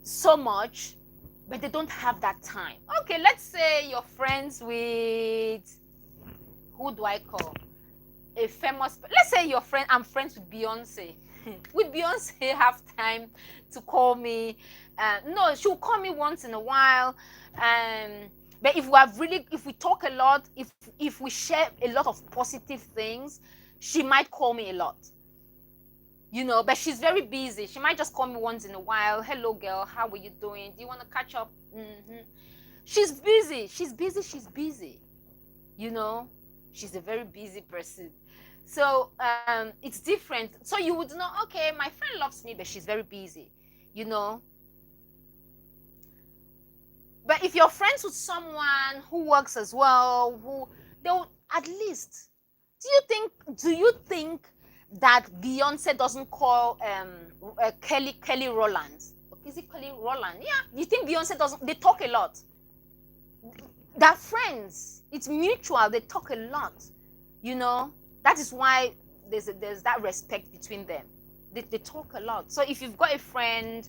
so much, but they don't have that time. Okay, let's say you're friends with, who do I call? A famous, let's say I'm friends with Beyonce. Would Beyonce have time to call me? No, she'll call me once in a while. But if we talk a lot, if we share a lot of positive things, she might call me a lot. But she's very busy. She might just call me once in a while. Hello, girl, how are you doing? Do you want to catch up? She's busy. She's busy. She's a very busy person. So it's different. So you would know, okay, my friend loves me, but she's very busy, But if you're friends with someone who works as well, they'll at least, do you think that Beyonce doesn't call Kelly Rowland? Is it Kelly Rowland? Yeah. You think Beyonce doesn't? They talk a lot. They're friends. It's mutual. They talk a lot. That is why there's that respect between them. They talk a lot. So if you've got a friend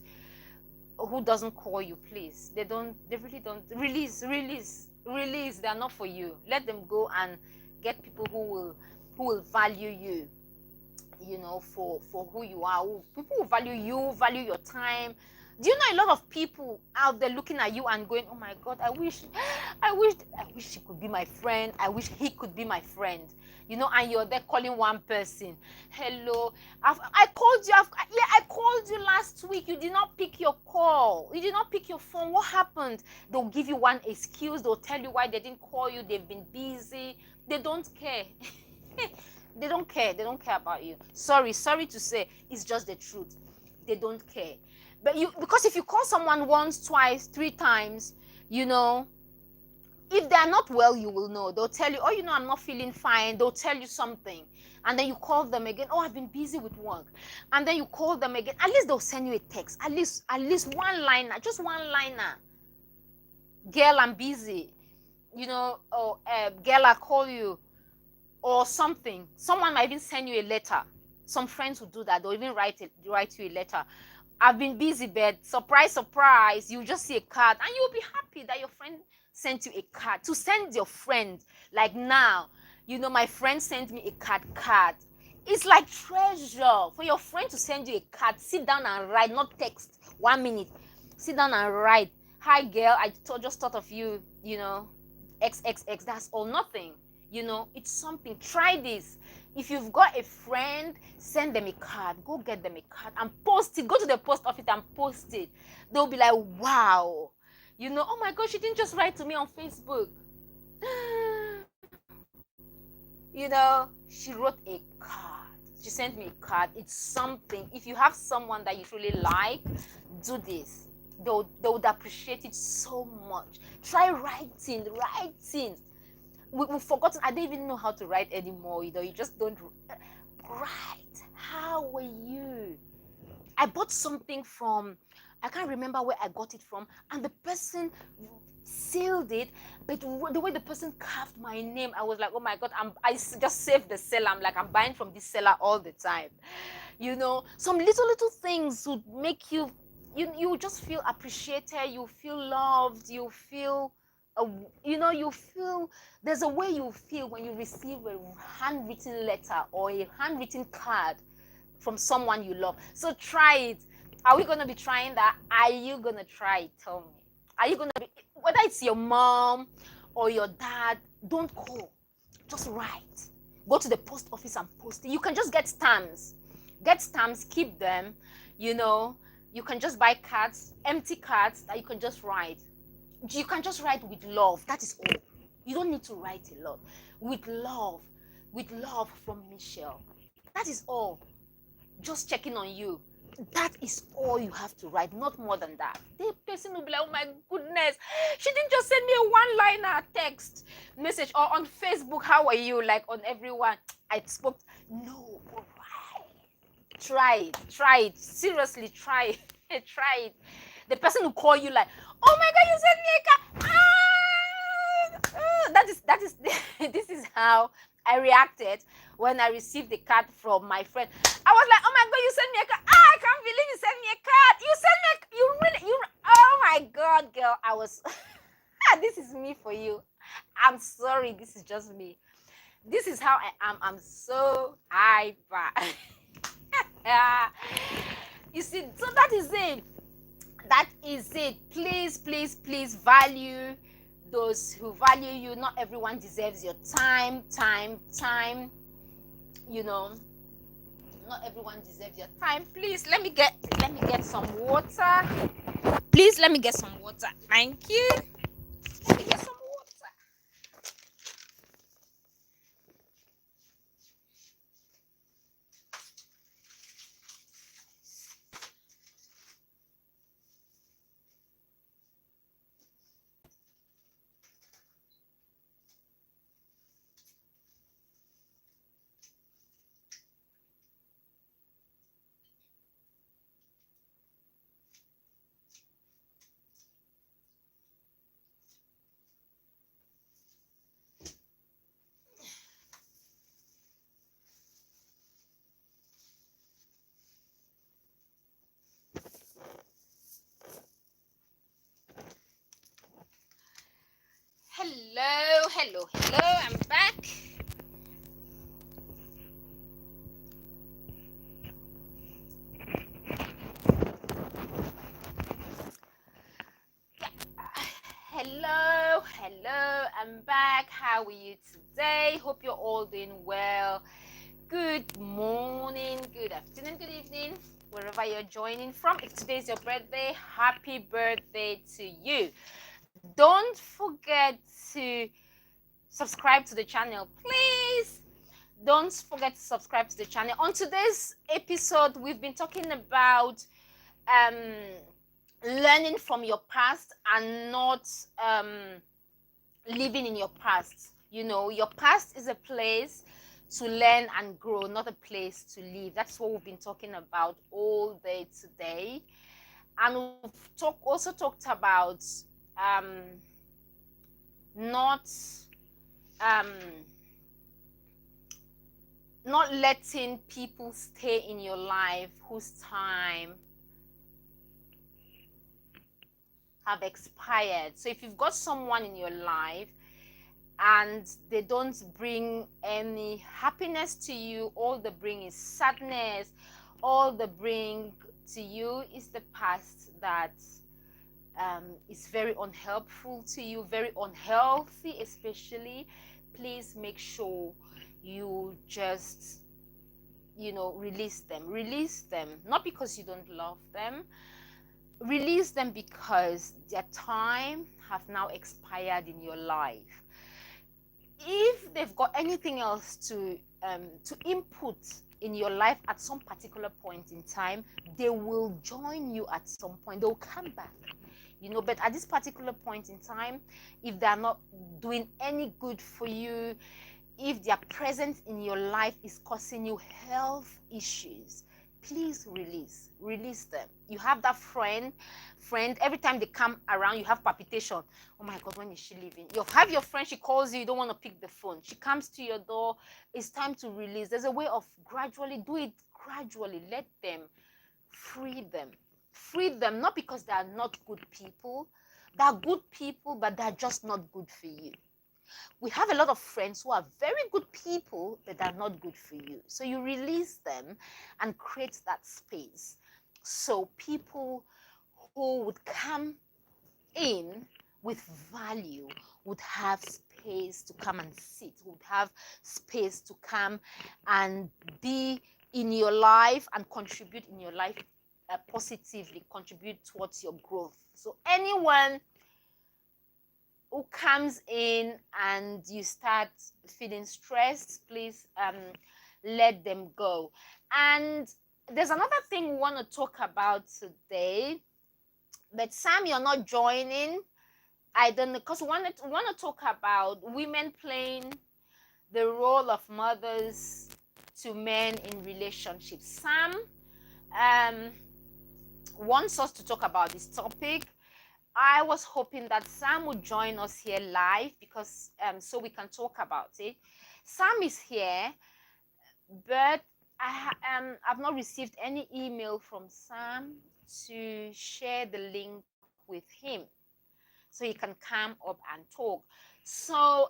who doesn't call you, please, they really don't. Release. They're not for you. Let them go and get people who will value you, for who you are. People will value you, value your time. Do you know a lot of people out there looking at you and going, oh my God, I wish she could be my friend. I wish he could be my friend. And you're there calling one person. Hello, I called you. I called you last week. You did not pick your call. You did not pick your phone. What happened? They'll give you one excuse. They'll tell you why they didn't call you. They've been busy. They don't care. They don't care. They don't care about you. Sorry to say, it's just the truth. They don't care. But because if you call someone once, twice, 3 times, if they are not well, you will know. They'll tell you, oh, I'm not feeling fine. They'll tell you something. And then you call them again. Oh, I've been busy with work. And then you call them again. At least they'll send you a text. At least one liner. Just one liner. Girl, I'm busy. Or girl, I'll call you. Or something. Someone might even send you a letter. Some friends will do that. They'll even write you a letter. I've been busy, but surprise, surprise, you just see a card and you'll be happy that your friend sent you a card. To send your friend, like now, my friend sent me a card. It's like treasure for your friend to send you a card. Sit down and write, not text 1 minute. Sit down and write. Hi, girl, I just thought of you, XXX. That's all, nothing. It's something. Try this. If you've got a friend, send them a card. Go get them a card and post it. Go to the post office and post it. They'll be like, wow. Oh my gosh, she didn't just write to me on Facebook. She wrote a card. She sent me a card. It's something. If you have someone that you really like, do this. They would appreciate it so much. Try writing. We've forgotten. I don't even know how to write anymore. You just don't write. How are you? I bought something from, I can't remember where I got it from, and the person sealed it, but the way the person carved my name, I was like, oh my God, I just saved the seller. I'm buying from this seller all the time. Some little things would make you just feel appreciated. You feel loved. You feel you feel, there's a way you feel when you receive a handwritten letter or a handwritten card from someone you love. So try it. Are we going to be trying that? Are you going to try it? Tell me. Are you going to be, whether it's your mom or your dad, don't call. Just write. Go to the post office and post it. You can just get stamps. Keep them. You can just buy cards, empty cards that you can just write. You can just write with love. That is all. You don't need to write a lot. With love from Michelle. That is all. just checking on you. That is all you have to write, not more than that. The person will be like, oh my goodness, she didn't just send me a one-liner text message, or on Facebook, how are you, like on everyone. I spoke. No, try it, seriously, try it. Try it. The person will call you like, oh my god, you sent me a card. That is this is how I reacted when I received the card from my friend. I was like, oh my god, you sent me a card. I can't believe you sent me a card. You sent me you really, oh my god, girl. I was this is me for you. I'm sorry, this is just me. This is how I am. I'm so hyper. You see, so that is it. That is it. Please, please, please value those who value you. Not everyone deserves your time. You know, not everyone deserves your time. Please let me get some water. Please let me get some water. Thank you. Let me get some water. Hello. I'm back. Hello. I'm back. How are you today? Hope you're all doing well. Good morning, good afternoon, good evening, wherever you're joining from. If today's your birthday, happy birthday to you. Don't forget to subscribe to the channel, please. Don't forget to subscribe to the channel. On today's episode, we've been talking about learning from your past and not living in your past. You know, your past is a place to learn and grow, not a place to live. That's what we've been talking about all day today. And we've also talked about not letting people stay in your life whose time have expired. So if you've got someone in your life and they don't bring any happiness to you, all they bring is sadness, all they bring to you is the past that is very unhelpful to you, very unhealthy especially, please make sure you just, release them, not because you don't love them. Release them because their time have now expired in your life. If they've got anything else to input in your life at some particular point in time, they will join you at some point. They'll come back, but at this particular point in time, if they're not doing any good for you, if their presence in your life is causing you health issues, please release them. You have that friend, every time they come around, you have palpitation. Oh my God, when is she leaving? You have your friend, she calls you don't want to pick the phone. She comes to your door. It's time to release. There's a way of do it gradually. Let them, free them, not because they are not good people. They're good people, but they're just not good for you. We have a lot of friends who are very good people, but they're not good for you. So you release them and create that space. So people who would come in with value would have space to come and sit, would have space to come and be in your life and contribute in your life positively, contribute towards your growth. So anyone who comes in and you start feeling stressed, please let them go. And there's another thing we want to talk about today, but Sam, you're not joining. I don't know, because we want to talk about women playing the role of mothers to men in relationships. Sam um, wants us to talk about this topic. I was hoping that Sam would join us here live, because so we can talk about it. Sam is here, but I've not received any email from Sam to share the link with him, so he can come up and talk. So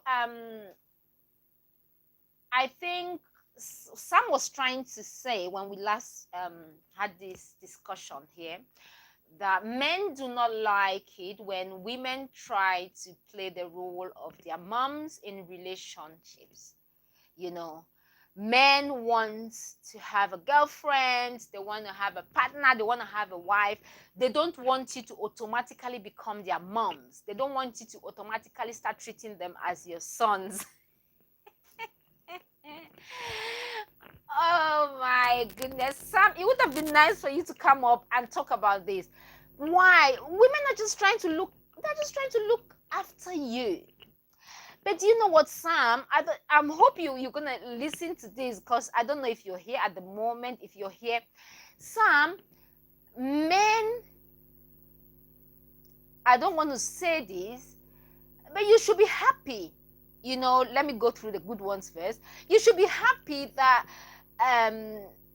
I think Sam was trying to say, when we last had this discussion here, that men do not like it when women try to play the role of their moms in relationships. You know, men want to have a girlfriend, they want to have a partner, they want to have a wife. They don't want you to automatically become their moms. They don't want you to automatically start treating them as your sons. Oh my goodness, Sam, it would have been nice for you to come up and talk about this. Why? Women are just trying to look, they're just trying to look after you. But you know what, Sam? I'm hope you're gonna listen to this, because I don't know if you're here at the moment. If you're here, Sam, men, I don't want to say this, but you should be happy. You know, let me go through the good ones first. You should be happy that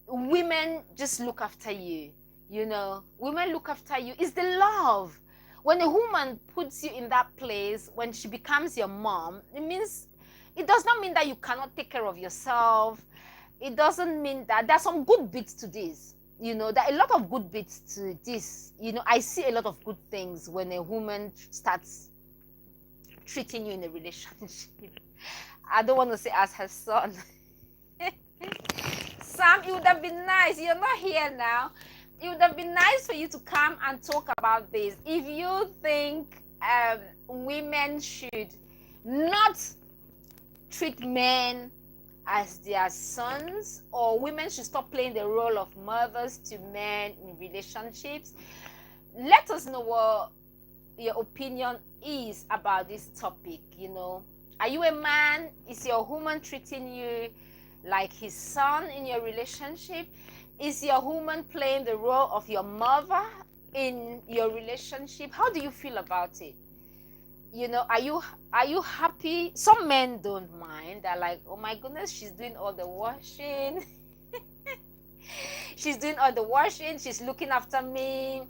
women just look after you. You know, women look after you. It's the love. When a woman puts you in that place, when she becomes your mom, it does not mean that you cannot take care of yourself. It doesn't mean that there's some good bits to this. You know, there are a lot of good bits to this. You know, I see a lot of good things when a woman starts treating you in a relationship. I don't want to say as her son. Sam, it would have been nice. You're not here now. It would have been nice for you to come and talk about this. If you think women should not treat men as their sons, or women should stop playing the role of mothers to men in relationships, let us know what your opinion is about this topic. You know, are you a man? Is your woman treating you like his son in your relationship? Is your woman playing the role of your mother in your relationship? How do you feel about it? You know, are you happy? Some men don't mind. They're like, oh my goodness, she's doing all the washing. She's doing all the washing. She's looking after me.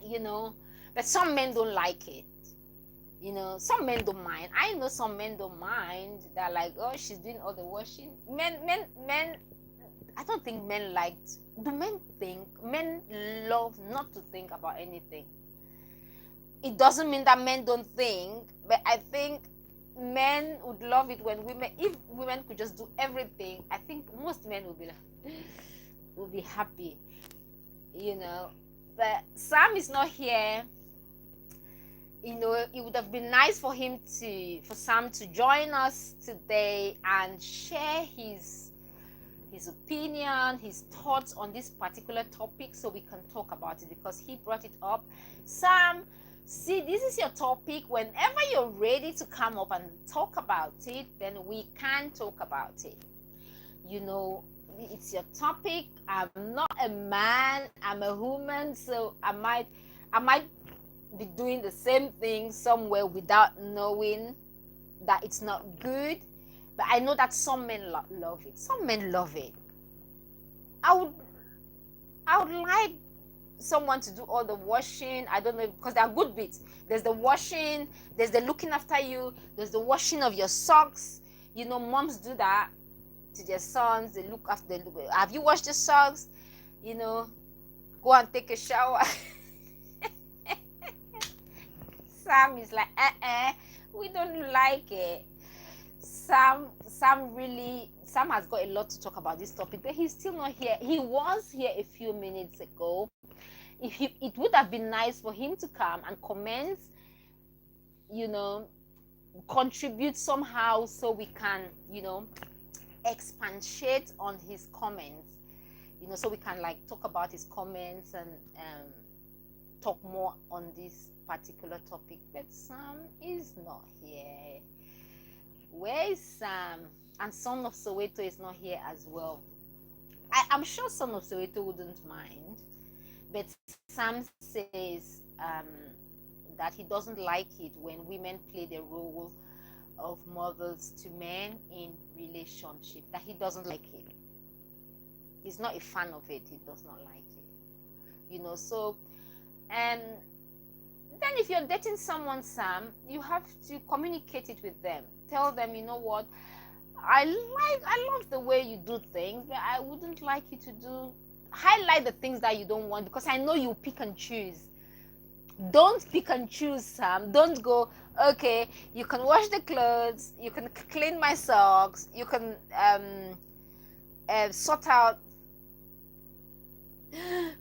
You know, but some men don't like it. You know, some men don't mind. I know some men don't mind. They're like, oh, she's doing all the washing. Men. I don't think men liked. Do men think? Men love not to think about anything. It doesn't mean that men don't think, but I think men would love it when if women could just do everything. I think most men would be happy. You know, but Sam is not here. You know, it would have been nice for Sam to join us today and share his opinion, his thoughts on this particular topic, so we can talk about it, because he brought it up. Sam, see, this is your topic. Whenever you're ready to come up and talk about it, then we can talk about it. You know, it's your topic. I'm not a man, I'm a woman, so I might be doing the same thing somewhere without knowing that it's not good. But I know that some men love it. Some men love it. I would like someone to do all the washing. I don't know, because there are good bits. There's the washing, there's the looking after you, there's the washing of your socks. You know, moms do that to their sons. They look after them. Have you washed the socks? You know, go and take a shower. Sam is like, we don't like it. Sam has got a lot to talk about this topic, but he's still not here. He was here a few minutes ago. It would have been nice for him to come and comment, you know, contribute somehow, so we can, you know, expatiate on his comments. so we can like talk about his comments and talk more on this particular topic. But Sam is not here. Where is Sam? And Son of Soweto is not here as well. I'm sure Son of Soweto wouldn't mind, but Sam says that he doesn't like it when women play the role of mothers to men in relationship. That he doesn't like it. He's not a fan of it. He does not like it. So and then if you're dating someone, Sam, you have to communicate it with them. Tell them, you know what, I love the way you do things, but I wouldn't like you to highlight the things that you don't want, because I know you pick and choose. Don't pick and choose, Sam. Don't go, okay, you can wash the clothes, you can clean my socks, you can sort out.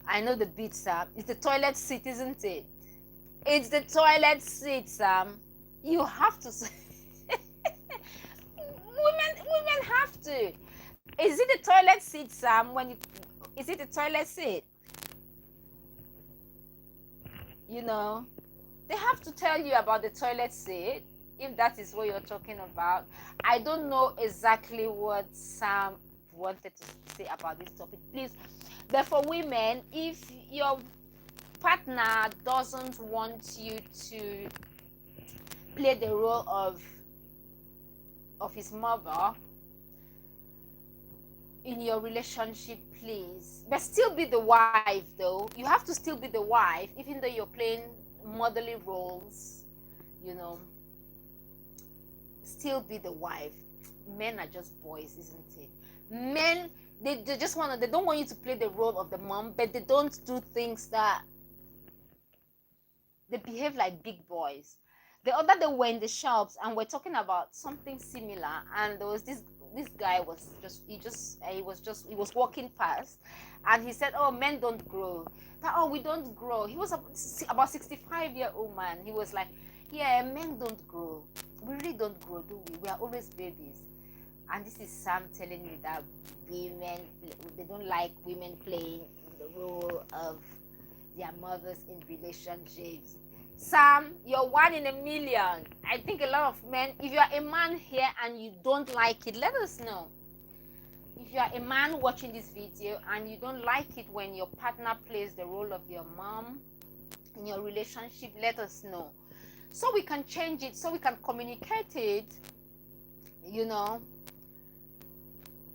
I know the beat, Sam. It's the toilet seat, isn't it? It's the toilet seat, Sam. You have to. Women have to. Is it the toilet seat, Sam? Is it the toilet seat? They have to tell you about the toilet seat, if that is what you're talking about. I don't know exactly what Sam wanted to say about this topic, please. But for women, if your partner doesn't want you to play the role of his mother in your relationship, please, but still be the wife. Though you have to still be the wife, even though you're playing motherly roles, still be the wife. Men are just boys, isn't it? Men, they don't want you to play the role of the mom, but they don't do things that they behave like big boys. The other day we're in the shops and we're talking about something similar, and there was this guy he was walking past, and he said, "Oh, men don't grow." We don't grow. He was about 65-year-old man. He was like, "Yeah, men don't grow. We really don't grow, do we? We are always babies." And this is Sam telling me that women, they don't like women playing the role of their mothers in relationships. Sam, you're 1 in a million. I think a lot of men, if you're a man here and you don't like it, let us know. If you're a man watching this video and you don't like it when your partner plays the role of your mom in your relationship, let us know, so we can change it, so we can communicate it,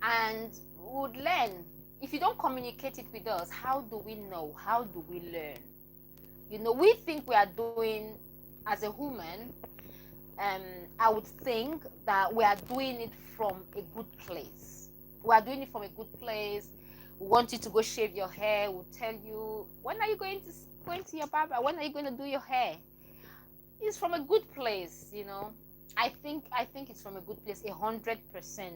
and we would learn. If you don't communicate it with us, how do we know? How do we learn? We think we are doing, as a woman, I would think that we are doing it from a good place. We are doing it from a good place. We want you to go shave your hair. We'll tell you, when are you going to your barber? When are you going to do your hair? It's from a good place, I think it's from a good place, 100%,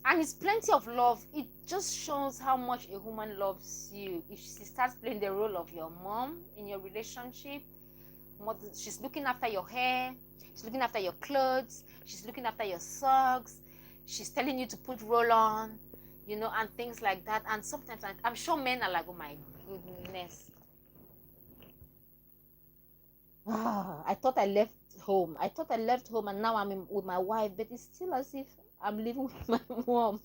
And it's plenty of love. It just shows how much a woman loves you. If she starts playing the role of your mom in your relationship, she's looking after your hair, she's looking after your clothes, she's looking after your socks, she's telling you to put roll on, and things like that. And sometimes I'm sure men are like, oh my goodness. I thought I left home. And now I'm with my wife, but it's still as if I'm living with my mom.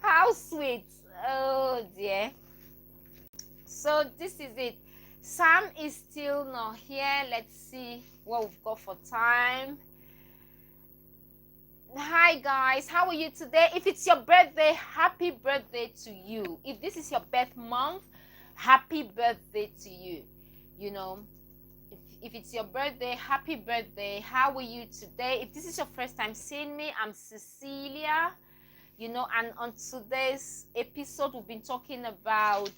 How sweet. Oh dear. So this is it. Sam is still not here. Let's see what we've got for time. Hi guys, how are you today? If it's your birthday, happy birthday to you. If this is your birth month, happy birthday to you. If it's your birthday, happy birthday. How are you today? If this is your first time seeing me, I'm Cecilia, and on today's episode we've been talking about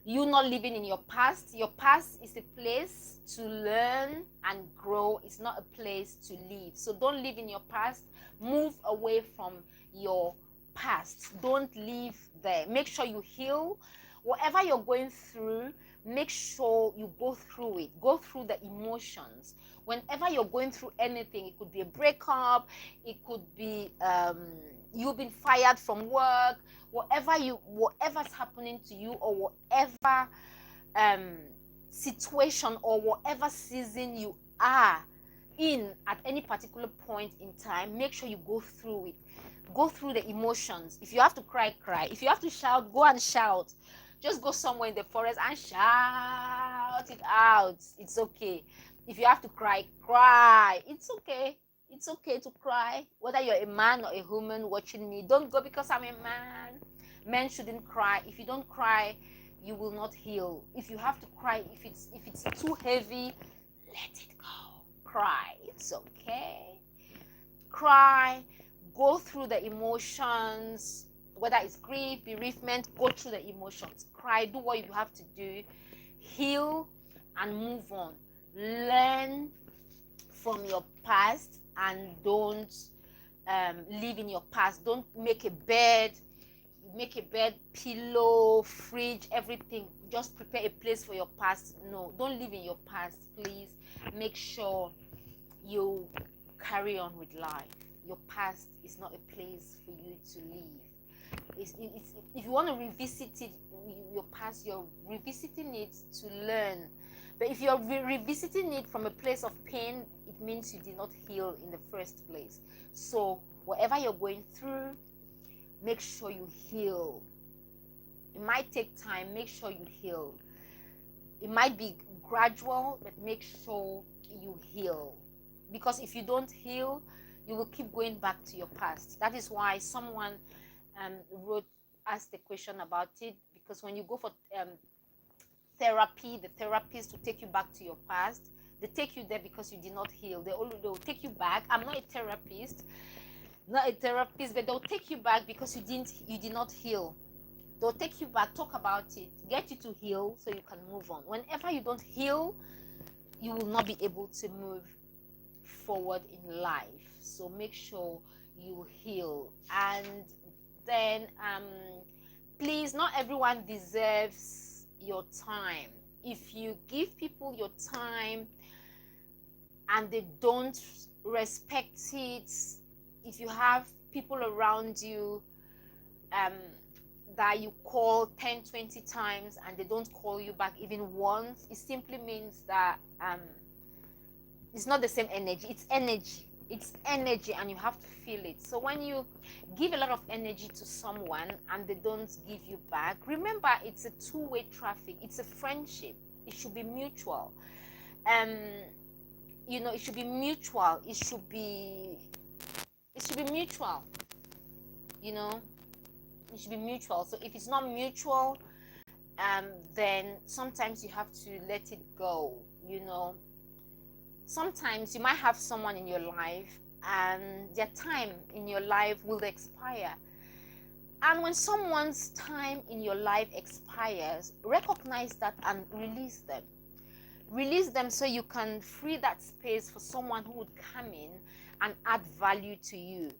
you not living in your past. Your past is a place to learn and grow. It's not a place to live. So don't live in your past. Move away from your past. Don't live there. Make sure you heal whatever you're going through. make sure you go through it. Go through the emotions. Whenever you're going through anything, it could be a breakup, it could be you've been fired from work, whatever's happening to you, or whatever situation or whatever season you are in at any particular point in time, make sure you go through it. Go through the emotions. If you have to cry, cry. If you have to shout, go and shout. Just go somewhere in the forest and shout it out. It's okay. If you have to cry, cry. It's okay. It's okay to cry. Whether you're a man or a woman watching me, don't go because I'm a man. Men shouldn't cry. If you don't cry, you will not heal. If you have to cry, if it's too heavy, let it go. Cry. It's okay. Cry. Go through the emotions, whether it's grief, bereavement. Go through the emotions. Cry. Do what you have to do. Heal and move on. Learn from your past and don't live in your past. Don't make a bed, pillow, fridge, everything. Just prepare a place for your past. No, don't live in your past, please. Make sure you carry on with life. Your past is not a place for you to live. It's, if you want to revisit it, your past, you're revisiting it to learn. But if you're revisiting it from a place of pain, it means you did not heal in the first place. So whatever you're going through, make sure you heal. It might take time. Make sure you heal. It might be gradual, but make sure you heal. Because if you don't heal, you will keep going back to your past. That is why someone asked a question about it. Because when you go for therapy, the therapist will take you back to your past. They take you there because you did not heal. They'll take you back. I'm not a therapist, but they'll take you back because you did not heal. They'll take you back, talk about it, get you to heal so you can move on. Whenever you don't heal, you will not be able to move forward in life. So make sure you heal. And then please, not everyone deserves your time. If you give people your time and they don't respect it, if you have people around you that you call 10, 20 times and they don't call you back even once, it simply means that it's not the same energy. It's energy and you have to feel it. So when you give a lot of energy to someone and they don't give you back, remember it's a two-way traffic. It's a friendship. It should be mutual. It should be mutual. It should be mutual. It should be mutual. So if it's not mutual, then sometimes you have to let it go. Sometimes you might have someone in your life and their time in your life will expire. And when someone's time in your life expires, recognize that and release them. Release them so you can free that space for someone who would come in and add value to you.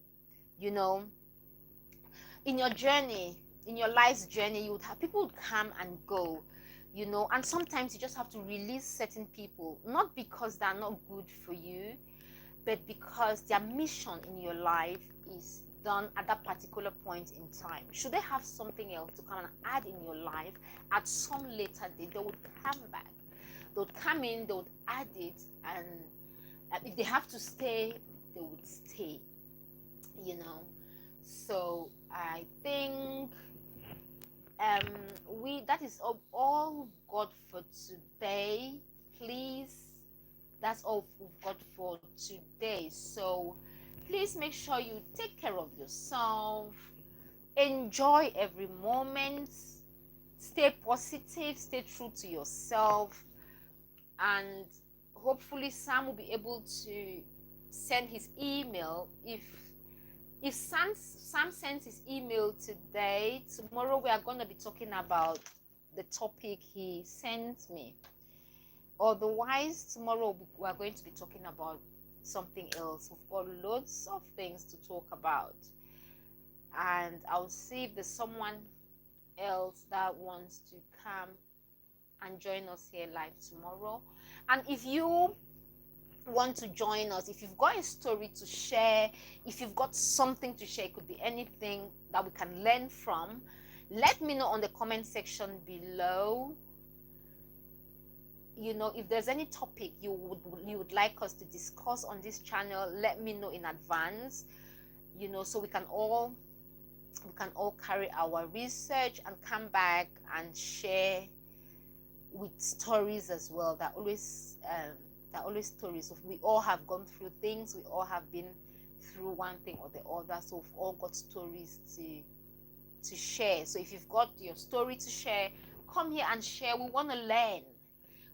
In your journey, in your life's journey, you would have people would come and go. And sometimes you just have to release certain people, not because they're not good for you, but because their mission in your life is done at that particular point in time. Should they have something else to come and add in your life at some later date, they would come back. They would come in, they would add it, and if they have to stay, they would stay. So I think that is all we've got for today. Please, that's all we've got for today. So please make sure you take care of yourself, enjoy every moment, stay positive, stay true to yourself, and hopefully Sam will be able to send his email. If Sam sends his email today, tomorrow we are going to be talking about the topic he sent me. Otherwise, tomorrow we are going to be talking about something else. We've got loads of things to talk about. And I'll see if there's someone else that wants to come and join us here live tomorrow. And if you want to join us, if you've got a story to share, if you've got something to share, it could be anything that we can learn from, let me know on the comment section below. If there's any topic you would like us to discuss on this channel, let me know in advance, so we can all carry our research and come back and share with stories as well. That always stories of, we all have gone through things, we all have been through one thing or the other, so we've all got stories to share. So if you've got your story to share, come here and share. We want to learn.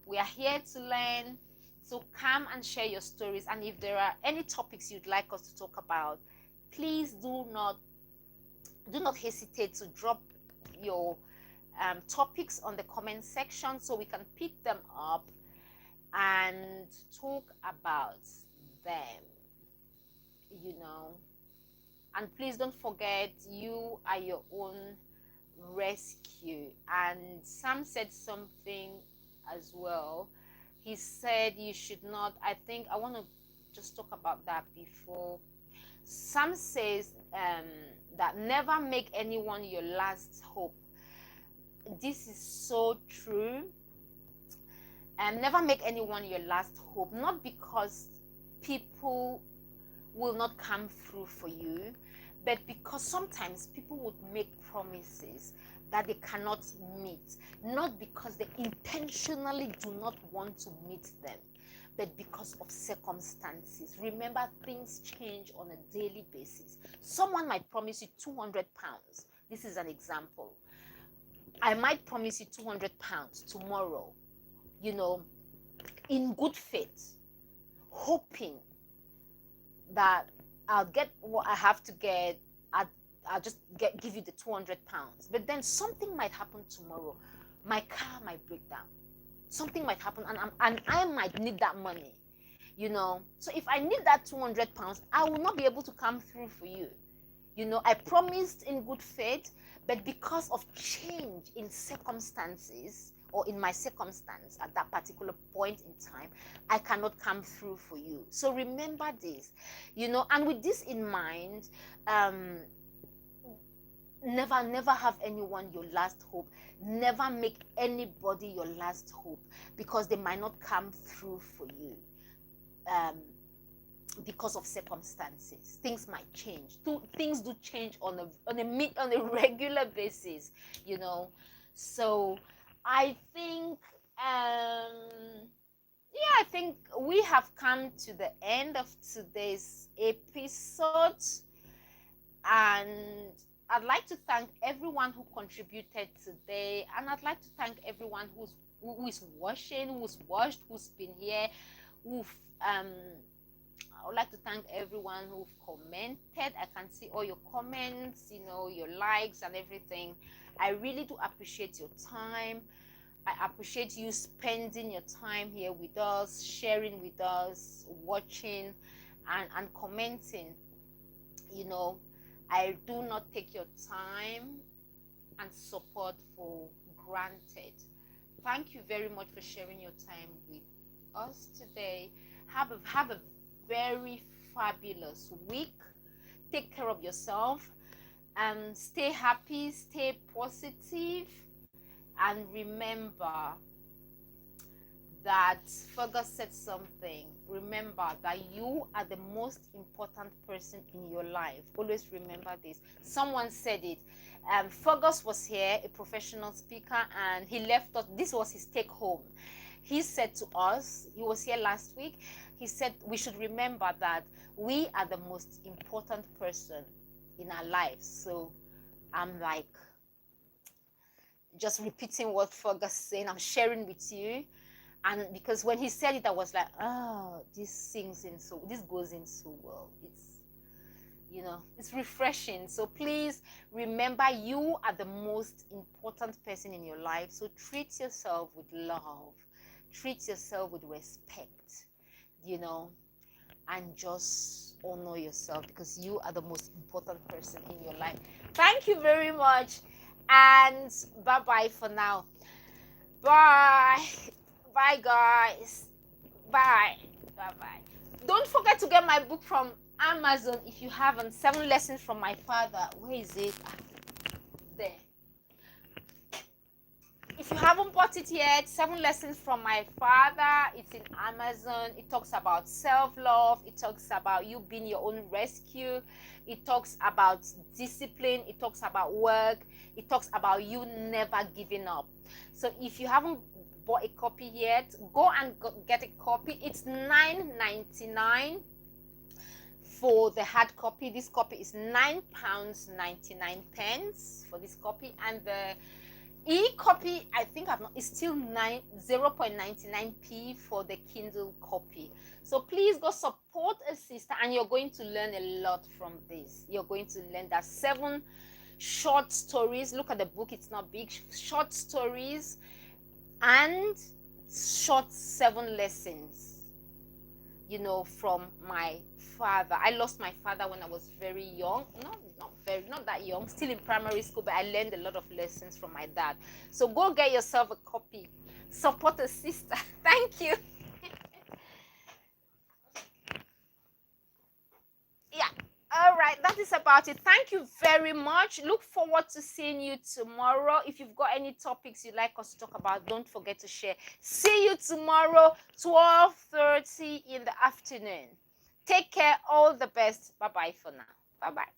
We are here to learn, so come and share your stories. And if there are any topics you'd like us to talk about, please do not hesitate to drop your topics on the comment section, so we can pick them up and talk about them. And please don't forget, you are your own rescue. And Sam said something as well. He said you should not, I think I want to just talk about that before. Sam says that never make anyone your last hope. This is so true. Never make anyone your last hope, not because people will not come through for you, but because sometimes people would make promises that they cannot meet, not because they intentionally do not want to meet them, but because of circumstances. Remember, things change on a daily basis. Someone might promise you 200 pounds. This is an example. I might promise you 200 pounds tomorrow, in good faith, hoping that I'll get what I have to get. I'll just give you the 200 pounds. But then something might happen tomorrow. My car might break down. Something might happen, and I might need that money. So if I need that 200 pounds, I will not be able to come through for you. I promised in good faith, but because of change in circumstances, or in my circumstance at that particular point in time, I cannot come through for you. So remember this, and with this in mind, never have anyone your last hope. Never make anybody your last hope, because they might not come through for you. Because of circumstances, things might change. Things do change on a regular basis, So I think, I think we have come to the end of today's episode, and I'd like to thank everyone who contributed today, and I'd like to thank everyone who is watching, who's watched, who's been here, I would like to thank everyone who've commented. I can see all your comments, your likes and everything. I really do appreciate your time. I appreciate you spending your time here with us, sharing with us, watching and commenting. I do not take your time and support for granted. Thank you very much for sharing your time with us today. Have a very fabulous week. Take care of yourself, and stay happy, stay positive, and remember that Fergus said something. Remember that you are the most important person in your life. Always remember this. Someone said it. Fergus was here, a professional speaker, and he left us. This was his take home. He said to us, he was here last week, he said we should remember that we are the most important person in our lives. So I'm like just repeating what Fergus saying. I'm sharing with you. And because when he said it, I was like, oh, this goes in so well. It's refreshing. So please remember, you are the most important person in your life. So treat yourself with love. Treat yourself with respect, and just honor yourself, because you are the most important person in your life. Thank you very much, and bye-bye for now. Bye. Bye, guys. Bye. Bye. Don't forget to get my book from Amazon if you haven't. 7 Lessons from My Father. Where is it? There. If you haven't bought it yet, 7 Lessons from My Father, it's in Amazon. It talks about self-love. It talks about you being your own rescue. It talks about discipline. It talks about work. It talks about you never giving up. So if you haven't bought a copy yet, go and get a copy. It's £9.99 for the hard copy. This copy is £9.99 for this copy, and the e-copy, I think is still 0.99p for the Kindle copy. So please go support a sister, and you're going to learn a lot from this. You're going to learn that 7 short stories. Look at the book, it's not big. Short stories and short 7 lessons, from my father. I lost my father when I was very young. Not that young, still in primary school, but I learned a lot of lessons from my dad. So go get yourself a copy. Support a sister. Thank you. Yeah. All right, that is about it. Thank you very much. Look forward to seeing you tomorrow. If you've got any topics you'd like us to talk about, don't forget to share. See you tomorrow, 12:30 in the afternoon. Take care. All the best. Bye-bye for now. Bye-bye.